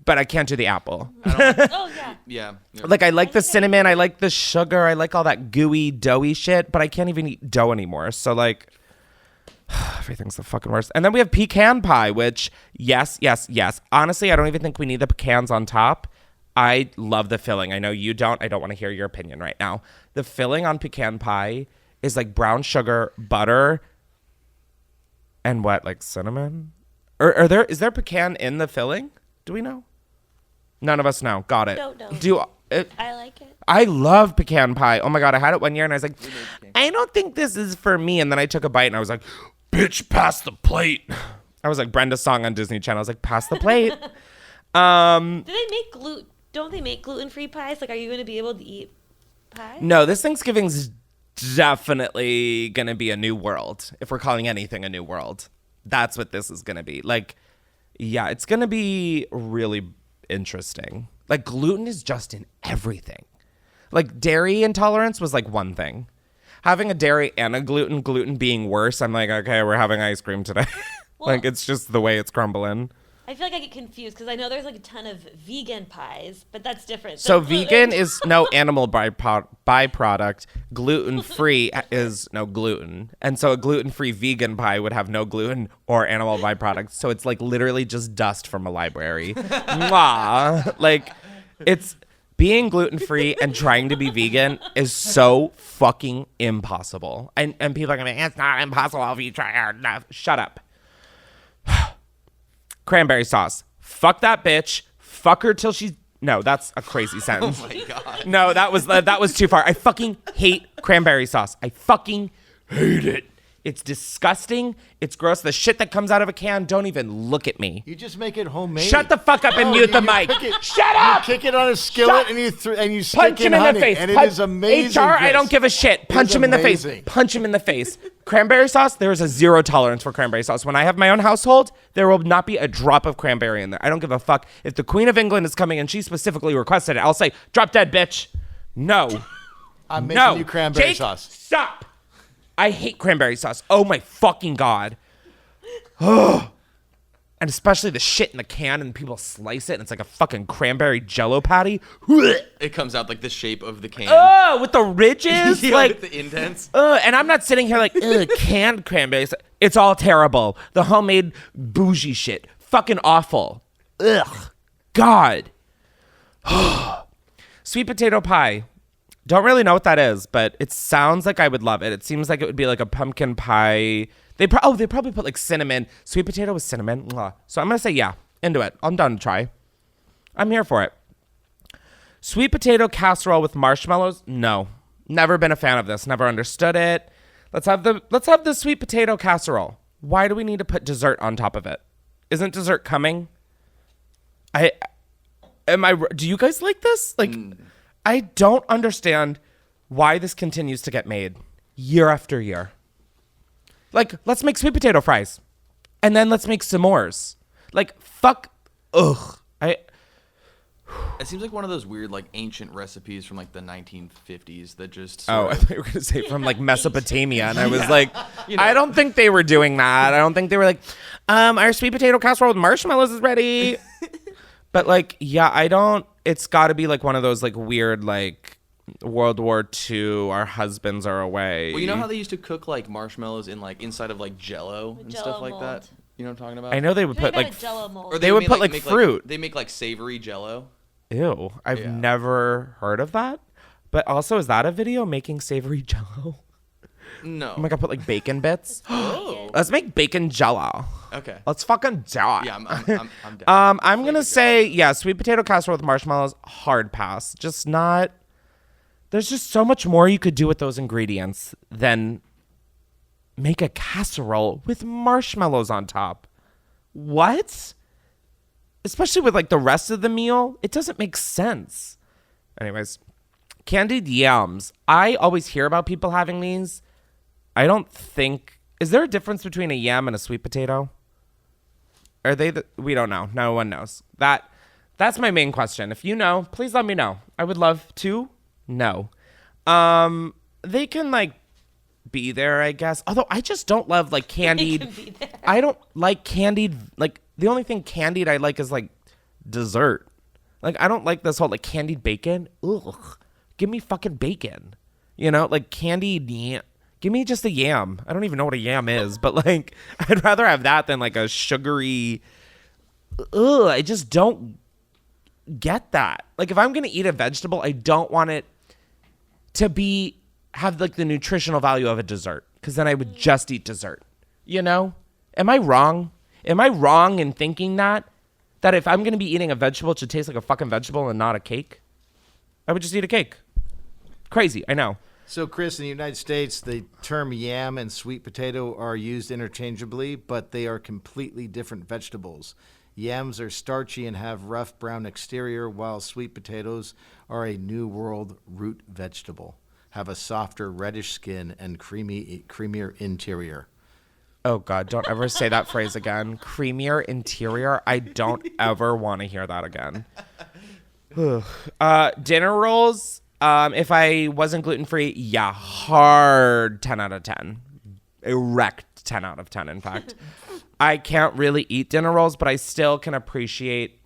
[SPEAKER 2] but I can't do the apple.
[SPEAKER 3] Oh yeah.
[SPEAKER 5] Yeah.
[SPEAKER 2] Like I like the cinnamon, I like the sugar, I like all that gooey, doughy shit, but I can't even eat dough anymore. So like, everything's the fucking worst. And then we have pecan pie, which yes. Honestly, I don't even think we need the pecans on top. I love the filling. I know you don't. I don't want to hear your opinion right now. The filling on pecan pie is like brown sugar, butter, and what, like cinnamon? Or is there pecan in the filling? Do we know? None of us know. Got it.
[SPEAKER 3] Don't know. I like it.
[SPEAKER 2] I love pecan pie. Oh my God, I had it one year and I was like, I don't think this is for me. And then I took a bite and I was like, bitch, pass the plate. I was like Brenda's song on Disney Channel. I was like, pass the plate.
[SPEAKER 3] Do they make gluten? Don't they make gluten-free pies? Like, are you going to be able to eat pie?
[SPEAKER 2] No, this Thanksgiving's definitely going to be a new world. If we're calling anything a new world, that's what this is going to be. Like, yeah, it's going to be really interesting. Like, gluten is just in everything. Like, dairy intolerance was like one thing. Having a dairy and a gluten being worse, I'm like, okay, we're having ice cream today. Like, it's just the way it's crumbling.
[SPEAKER 3] I feel like I get confused because I know there's like a ton of vegan pies, but that's different.
[SPEAKER 2] So vegan is no animal byproduct. Gluten-free is no gluten. And so a gluten-free vegan pie would have no gluten or animal byproducts. So it's like literally just dust from a library. Mwah. Like, it's being gluten-free and trying to be vegan is so fucking impossible. And people are going to be, it's not impossible if you try hard enough. Shut up. Cranberry sauce. Fuck that bitch. Fuck her till she's... No, that's a crazy sentence.
[SPEAKER 5] Oh my God.
[SPEAKER 2] No, that was too far. I fucking hate cranberry sauce. I fucking hate it. It's disgusting. It's gross. The shit that comes out of a can, don't even look at me.
[SPEAKER 10] You just make it homemade.
[SPEAKER 2] Shut the fuck up and mute the mic. Shut up!
[SPEAKER 10] You kick it on a skillet and you stick
[SPEAKER 2] Punch
[SPEAKER 10] in
[SPEAKER 2] him in
[SPEAKER 10] honey,
[SPEAKER 2] the face.
[SPEAKER 10] and it is amazing.
[SPEAKER 2] HR, I
[SPEAKER 10] Chris.
[SPEAKER 2] don't give a shit. Punch him in the face.
[SPEAKER 10] amazing.
[SPEAKER 2] Punch him in the face. Cranberry sauce, there is a zero tolerance for cranberry sauce. When I have my own household, there will not be a drop of cranberry in there. I don't give a fuck. If the Queen of England is coming and she specifically requested it, I'll say, drop dead, bitch. No.
[SPEAKER 10] I'm making you cranberry
[SPEAKER 2] Jake,
[SPEAKER 10] sauce.
[SPEAKER 2] Stop. I hate cranberry sauce. Oh my fucking God. And especially the shit in the can and people slice it and it's like a fucking cranberry jello patty.
[SPEAKER 5] It comes out like the shape of the can.
[SPEAKER 2] Oh, with the ridges.
[SPEAKER 5] Yeah,
[SPEAKER 2] like
[SPEAKER 5] with the indents.
[SPEAKER 2] And I'm not sitting here like, canned cranberries. It's all terrible. The homemade bougie shit. Fucking awful. Ugh. God. Sweet potato pie. Don't really know what that is, but it sounds like I would love it. It seems like it would be like a pumpkin pie. They probably put like cinnamon. Sweet potato with cinnamon. Mwah. So I'm going to say yeah. Into it. I'm done to try. I'm here for it. Sweet potato casserole with marshmallows? No. Never been a fan of this. Never understood it. Let's have the sweet potato casserole. Why do we need to put dessert on top of it? Isn't dessert coming? Do you guys like this? Like I don't understand why this continues to get made year after year. Like, let's make sweet potato fries. And then let's make s'mores. Like, fuck. Ugh.
[SPEAKER 5] It seems like one of those weird, like, ancient recipes from, like, the 1950s that just...
[SPEAKER 2] I thought you were going to say from, like, Mesopotamia. And I was like, I don't think they were doing that. I don't think they were like, our sweet potato casserole with marshmallows is ready. But, like, yeah, it's got to be, like, one of those, like, weird, like, World War II, our husbands are away.
[SPEAKER 5] Well, you know how they used to cook, like, marshmallows in, like, inside of, like, Jell-O and stuff like that? You know what I'm talking about?
[SPEAKER 2] I know they would put, like...
[SPEAKER 3] Jell-O mold.
[SPEAKER 2] Or they would put, like, fruit.
[SPEAKER 5] They make, like, savory Jell-O.
[SPEAKER 2] Ew. I've never heard of that. But also, is that a video, making savory Jell-O?
[SPEAKER 5] No.
[SPEAKER 2] Oh my God, put, like, bacon bits?
[SPEAKER 5] Oh.
[SPEAKER 2] Let's make bacon Jell-O.
[SPEAKER 5] Okay.
[SPEAKER 2] Let's fucking do it.
[SPEAKER 5] Yeah, I'm down.
[SPEAKER 2] I'm going to say, yeah, sweet potato casserole with marshmallows, hard pass. Just not... There's just so much more you could do with those ingredients than make a casserole with marshmallows on top. What? Especially with like the rest of the meal, it doesn't make sense. Anyways, candied yams. I always hear about people having these. I don't think... Is there a difference between a yam and a sweet potato? Are they we don't know. No one knows. That's my main question. If you know, please let me know. I would love to know. They can like be there, I guess. Although I just don't love like candied. I don't like candied. Like the only thing candied I like is like dessert. Like, I don't like this whole, like, candied bacon. Ugh. Give me fucking bacon. You know, like, candied yam. Give me just a yam. I don't even know what a yam is, but, like, I'd rather have that than, like, a sugary... Ugh, I just don't get that. Like, if I'm going to eat a vegetable, I don't want it to have, like, the nutritional value of a dessert, because then I would just eat dessert. You know? Am I wrong? Am I wrong in thinking that if I'm going to be eating a vegetable, it should taste like a fucking vegetable and not a cake? I would just eat a cake. Crazy, I know.
[SPEAKER 10] So, Chris, in the United States, the term yam and sweet potato are used interchangeably, but they are completely different vegetables. Yams are starchy and have rough brown exterior, while sweet potatoes are a New World root vegetable, have a softer reddish skin and creamier interior.
[SPEAKER 2] Oh, God, don't ever say that phrase again. Creamier interior. I don't ever want to hear that again. Dinner rolls, if I wasn't gluten-free, yeah, hard 10 out of 10. Erect 10 out of 10, in fact. I can't really eat dinner rolls, but I still can appreciate,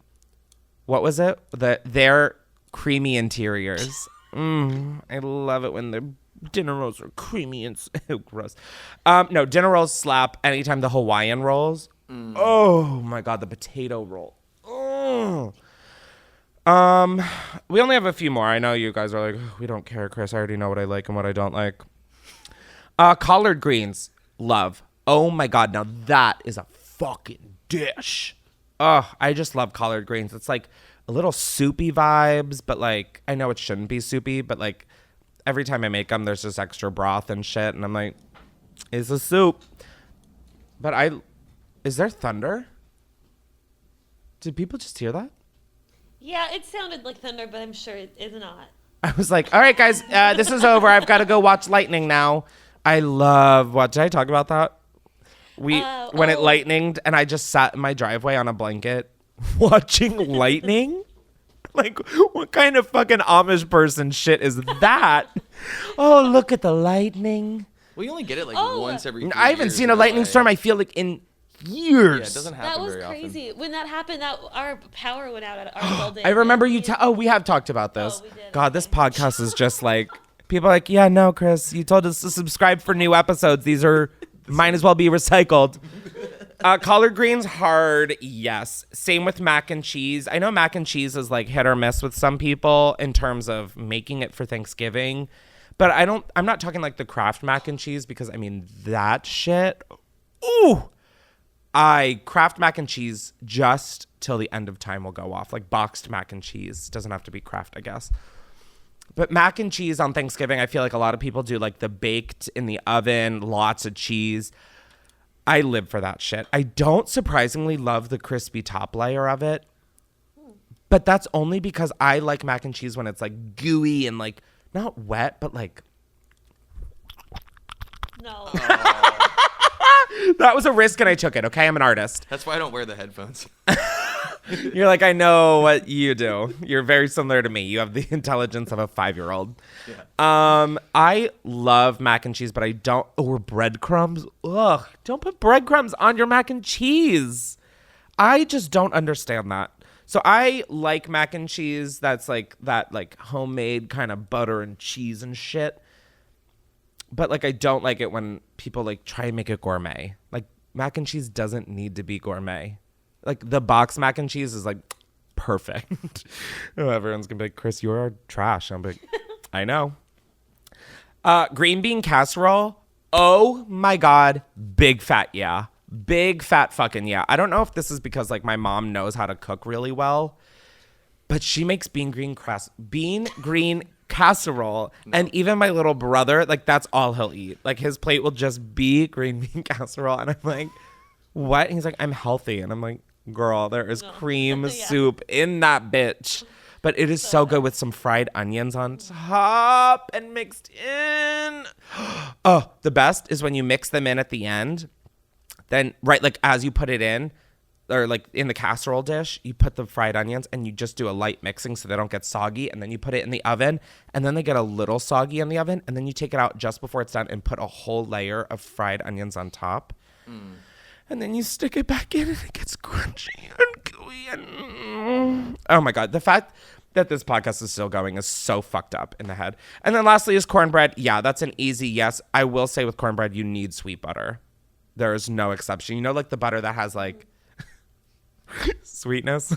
[SPEAKER 2] what was it? Their creamy interiors. I love it when the dinner rolls are creamy and so gross. No, dinner rolls slap anytime. The Hawaiian rolls. Oh my God, the potato roll. Oh. We only have a few more. I know you guys are like, we don't care, Chris. I already know what I like and what I don't like. Collard greens, love. Oh my God, now that is a fucking dish. Oh, I just love collard greens. It's like a little soupy vibes, but like, I know it shouldn't be soupy, but like every time I make them, there's just extra broth and shit. And I'm like, it's a soup. But is there thunder? Did people just hear that?
[SPEAKER 3] Yeah, it sounded like thunder, but I'm sure it is not.
[SPEAKER 2] I was like, all right, guys, this is over. I've got to go watch lightning now. I love, what, did I talk about that? When it lightninged and I just sat in my driveway on a blanket watching lightning? Like, what kind of fucking Amish person shit is that? Oh, look at the lightning.
[SPEAKER 5] Well, you only get it like once every 3
[SPEAKER 2] I haven't
[SPEAKER 5] years
[SPEAKER 2] seen a lightning storm, I feel like, in years.
[SPEAKER 5] Yeah, it doesn't happen very often.
[SPEAKER 3] That was crazy. When that happened, our power went out at our building.
[SPEAKER 2] I remember you we have talked about this.
[SPEAKER 3] We did.
[SPEAKER 2] God, this podcast is just like, people are like, yeah, no, Chris, you told us to subscribe for new episodes. These might as well be recycled. Collard greens, hard, yes. Same with mac and cheese. I know mac and cheese is like hit or miss with some people in terms of making it for Thanksgiving. But I'm not talking like the Kraft mac and cheese, because I mean, that shit. Ooh. Kraft mac and cheese just till the end of time will go off. Like boxed mac and cheese. Doesn't have to be Kraft, I guess. But mac and cheese on Thanksgiving, I feel like a lot of people do like the baked in the oven, lots of cheese. I live for that shit. I don't surprisingly love the crispy top layer of it. But that's only because I like mac and cheese when it's like gooey and like not wet, but like.
[SPEAKER 3] No.
[SPEAKER 2] That was a risk and I took it, okay? I'm an artist.
[SPEAKER 5] That's why I don't wear the headphones.
[SPEAKER 2] You're like, I know what you do. You're very similar to me. You have the intelligence of a 5-year-old. Yeah. I love mac and cheese, but I don't. Or breadcrumbs. Ugh. Don't put breadcrumbs on your mac and cheese. I just don't understand that. So I like mac and cheese that's like that like homemade kind of butter and cheese and shit. But like I don't like it when people like try and make it gourmet. Like mac and cheese doesn't need to be gourmet. Like the box mac and cheese is like perfect. Oh, everyone's gonna be like, Chris, you're trash. I'm like, I know. Green bean casserole. Oh my God. Big fat yeah. Big fat fucking yeah. I don't know if this is because like my mom knows how to cook really well, but she makes bean green casserole. No. And even my little brother, like that's all he'll eat. Like his plate will just be green bean casserole. And I'm like, what? And he's like, I'm healthy. And I'm like, girl, there is cream soup in that bitch. But it is so good with some fried onions on top and mixed in. Oh, the best is when you mix them in at the end. Then, right, like as you put it in, or like in the casserole dish, you put the fried onions and you just do a light mixing so they don't get soggy. And then you put it in the oven and then they get a little soggy in the oven. And then you take it out just before it's done and put a whole layer of fried onions on top. And then you stick it back in and it gets crunchy and gooey. Oh my God. The fact that this podcast is still going is so fucked up in the head. And then lastly is cornbread. Yeah, that's an easy yes. I will say with cornbread, you need sweet butter. There is no exception. You know, like the butter that has like sweetness.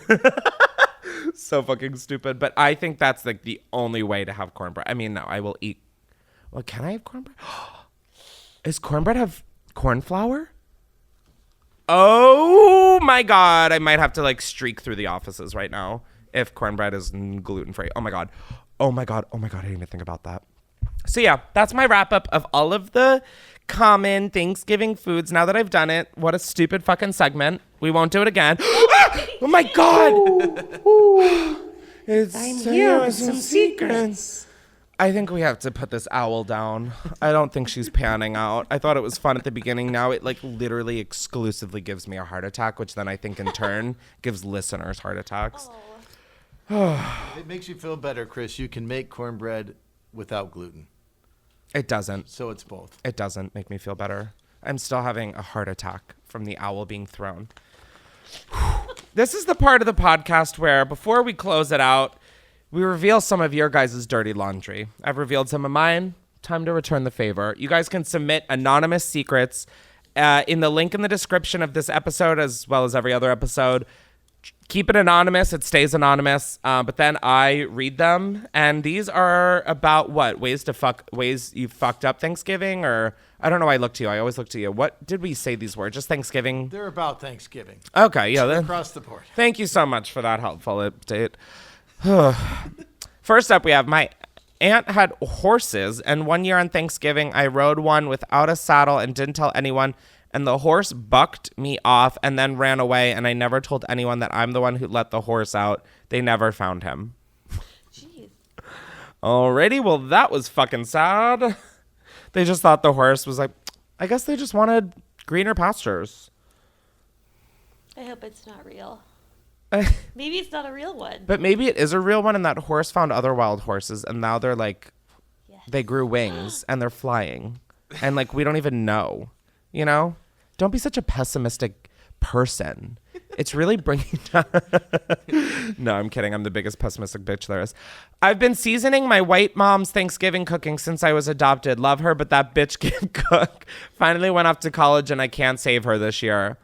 [SPEAKER 2] So fucking stupid. But I think that's like the only way to have cornbread. I mean, no, I will eat. Well, can I have cornbread? Is cornbread have corn flour? Oh my God. I might have to like streak through the offices right now if cornbread is gluten-free. Oh my God. Oh my God. Oh my God. I didn't even think about that. So yeah, that's my wrap up of all of the common Thanksgiving foods. Now that I've done it, what a stupid fucking segment. We won't do it again. Oh my God. I'm here with some secrets. I think we have to put this owl down. I don't think she's panning out. I thought it was fun at the beginning. Now it like literally exclusively gives me a heart attack, which then I think in turn gives listeners heart attacks.
[SPEAKER 10] It makes you feel better, Chris. You can make cornbread without gluten.
[SPEAKER 2] It doesn't.
[SPEAKER 10] So it's both.
[SPEAKER 2] It doesn't make me feel better. I'm still having a heart attack from the owl being thrown. This is the part of the podcast where before we close it out, we reveal some of your guys' dirty laundry. I've revealed some of mine. Time to return the favor. You guys can submit anonymous secrets in the link in the description of this episode as well as every other episode. Keep it anonymous. It stays anonymous. But then I read them. And these are about what? Ways you fucked up Thanksgiving? Or I don't know why I look to you. I always look to you. What did we say these were? Just Thanksgiving?
[SPEAKER 10] They're about Thanksgiving.
[SPEAKER 2] Okay. Yeah.
[SPEAKER 10] Across the board.
[SPEAKER 2] Thank you so much for that helpful update. First up, we have my aunt had horses. And one year on Thanksgiving, I rode one without a saddle and didn't tell anyone. And the horse bucked me off and then ran away. And I never told anyone that I'm the one who let the horse out. They never found him.
[SPEAKER 3] Jeez.
[SPEAKER 2] Alrighty, well, that was fucking sad. They just thought the horse was like, I guess they just wanted greener pastures.
[SPEAKER 3] I hope it's not real. Maybe it's not a real one.
[SPEAKER 2] But maybe it is a real one and that horse found other wild horses. And now they're like, they grew wings and they're flying. And like, we don't even know, you know? Don't be such a pessimistic person. It's really bringing down. No, I'm kidding. I'm the biggest pessimistic bitch there is. I've been seasoning my white mom's Thanksgiving cooking since I was adopted. Love her, but that bitch can't cook. Finally went off to college and I can't save her this year.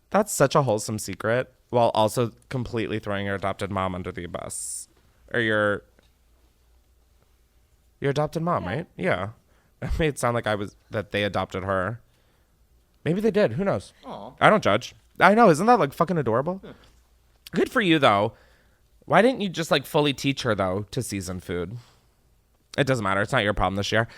[SPEAKER 2] That's such a wholesome secret while also completely throwing your adopted mom under the bus. Or your adopted mom, right? Yeah. It made it sound like that they adopted her. Maybe they did. Who knows?
[SPEAKER 5] Aww.
[SPEAKER 2] I don't judge. I know. Isn't that like fucking adorable? Yeah. Good for you, though. Why didn't you just like fully teach her, though, to season food? It doesn't matter. It's not your problem this year.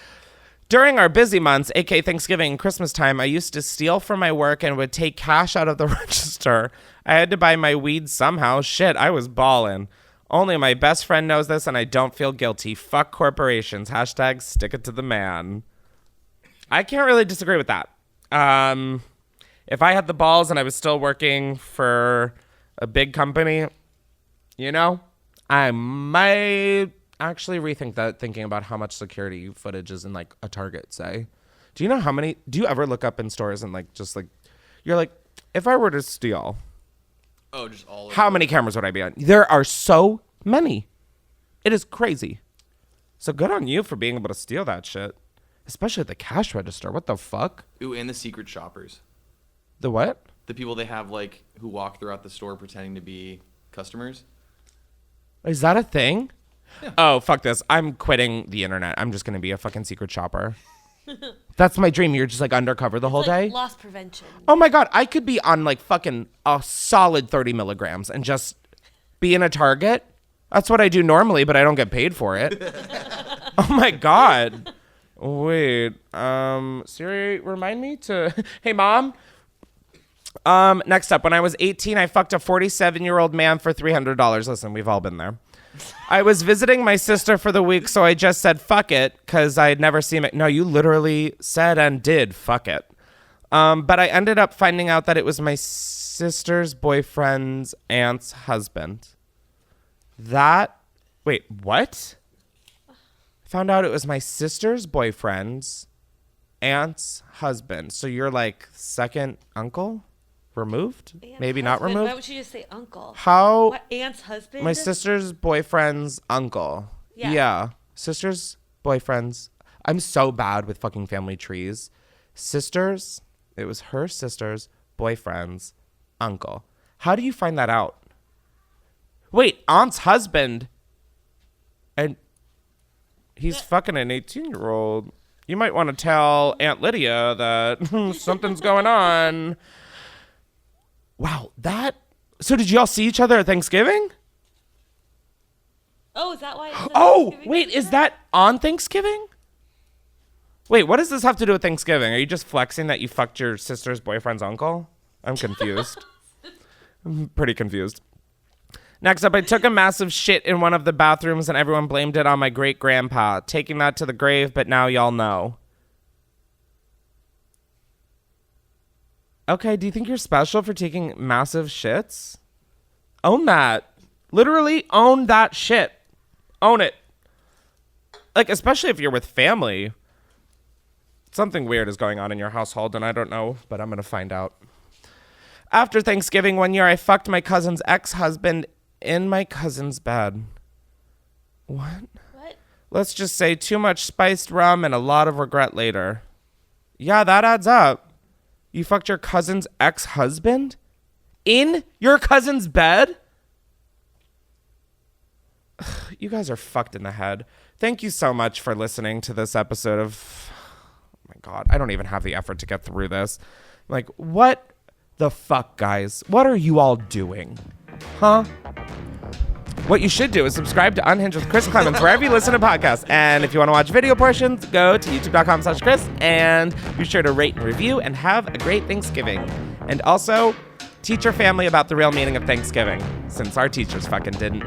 [SPEAKER 2] During our busy months, aka Thanksgiving and Christmas time, I used to steal from my work and would take cash out of the register. I had to buy my weed somehow. Shit, I was ballin'. Only my best friend knows this and I don't feel guilty. Fuck corporations. Hashtag stick it to the man. I can't really disagree with that. If I had the balls and I was still working for a big company, you know, I might actually rethink that, thinking about how much security footage is in like a Target, say. Do you know how many, do you ever look up in stores and like, just like, you're like, if I were to steal,
[SPEAKER 5] just all
[SPEAKER 2] how many cameras would I be on? There are so many. It is crazy. So good on you for being able to steal that shit. Especially at the cash register. What the fuck?
[SPEAKER 5] Ooh, and the secret shoppers.
[SPEAKER 2] The what?
[SPEAKER 5] The people they have, like, who walk throughout the store pretending to be customers.
[SPEAKER 2] Is that a thing?
[SPEAKER 5] Yeah.
[SPEAKER 2] Oh, fuck this. I'm quitting the internet. I'm just going to be a fucking secret shopper. That's my dream. You're just, like, undercover the whole day?
[SPEAKER 3] Loss prevention.
[SPEAKER 2] Oh, my God. I could be on, like, fucking a solid 30 milligrams and just be in a Target. That's what I do normally, but I don't get paid for it. Oh, my God. Wait, Siri, remind me to, hey, Mom. Next up, when I was 18, I fucked a 47-year-old man for $300. Listen, we've all been there. I was visiting my sister for the week, so I just said, fuck it, because I had never seen it. No, you literally said and did, fuck it. But I ended up finding out that it was my sister's boyfriend's aunt's husband. Wait, what? Found out it was my sister's boyfriend's aunt's husband. So you're like second uncle? removed?
[SPEAKER 3] Aunt's
[SPEAKER 2] Maybe not
[SPEAKER 3] husband.
[SPEAKER 2] removed?
[SPEAKER 3] Why would you just say uncle?
[SPEAKER 2] How?
[SPEAKER 3] What, aunt's husband?
[SPEAKER 2] My sister's boyfriend's uncle. Yeah. Sister's boyfriend's. I'm so bad with fucking family trees. Sister's. It was her sister's boyfriend's uncle. How do you find that out? Wait, aunt's husband. And he's fucking an 18-year-old. You might want to tell Aunt Lydia that something's going on. Wow, that... So did y'all see each other at Thanksgiving?
[SPEAKER 3] Oh, is that why?
[SPEAKER 2] Oh, wait, is that on Thanksgiving? Wait, what does this have to do with Thanksgiving? Are you just flexing that you fucked your sister's boyfriend's uncle? I'm confused. I'm pretty confused. Next up, I took a massive shit in one of the bathrooms and everyone blamed it on my great-grandpa. Taking that to the grave, but now y'all know. Okay, do you think you're special for taking massive shits? Own that. Literally own that shit. Own it. Like, especially if you're with family. Something weird is going on in your household, and I don't know, but I'm going to find out. After Thanksgiving one year, I fucked my cousin's ex-husband in my cousin's bed. What? Let's just say too much spiced rum and a lot of regret later. Yeah, that adds up. You fucked your cousin's ex-husband? In your cousin's bed? You guys are fucked in the head. Thank you so much for listening to this episode of... Oh my God, I don't even have the effort to get through this. Like, what the fuck, guys? What are you all doing? Huh? What you should do is subscribe to Unhinged with Chris Klemens wherever you listen to podcasts. And if you want to watch video portions, go to youtube.com/Chris and be sure to rate and review and have a great Thanksgiving. And also, teach your family about the real meaning of Thanksgiving, since our teachers fucking didn't.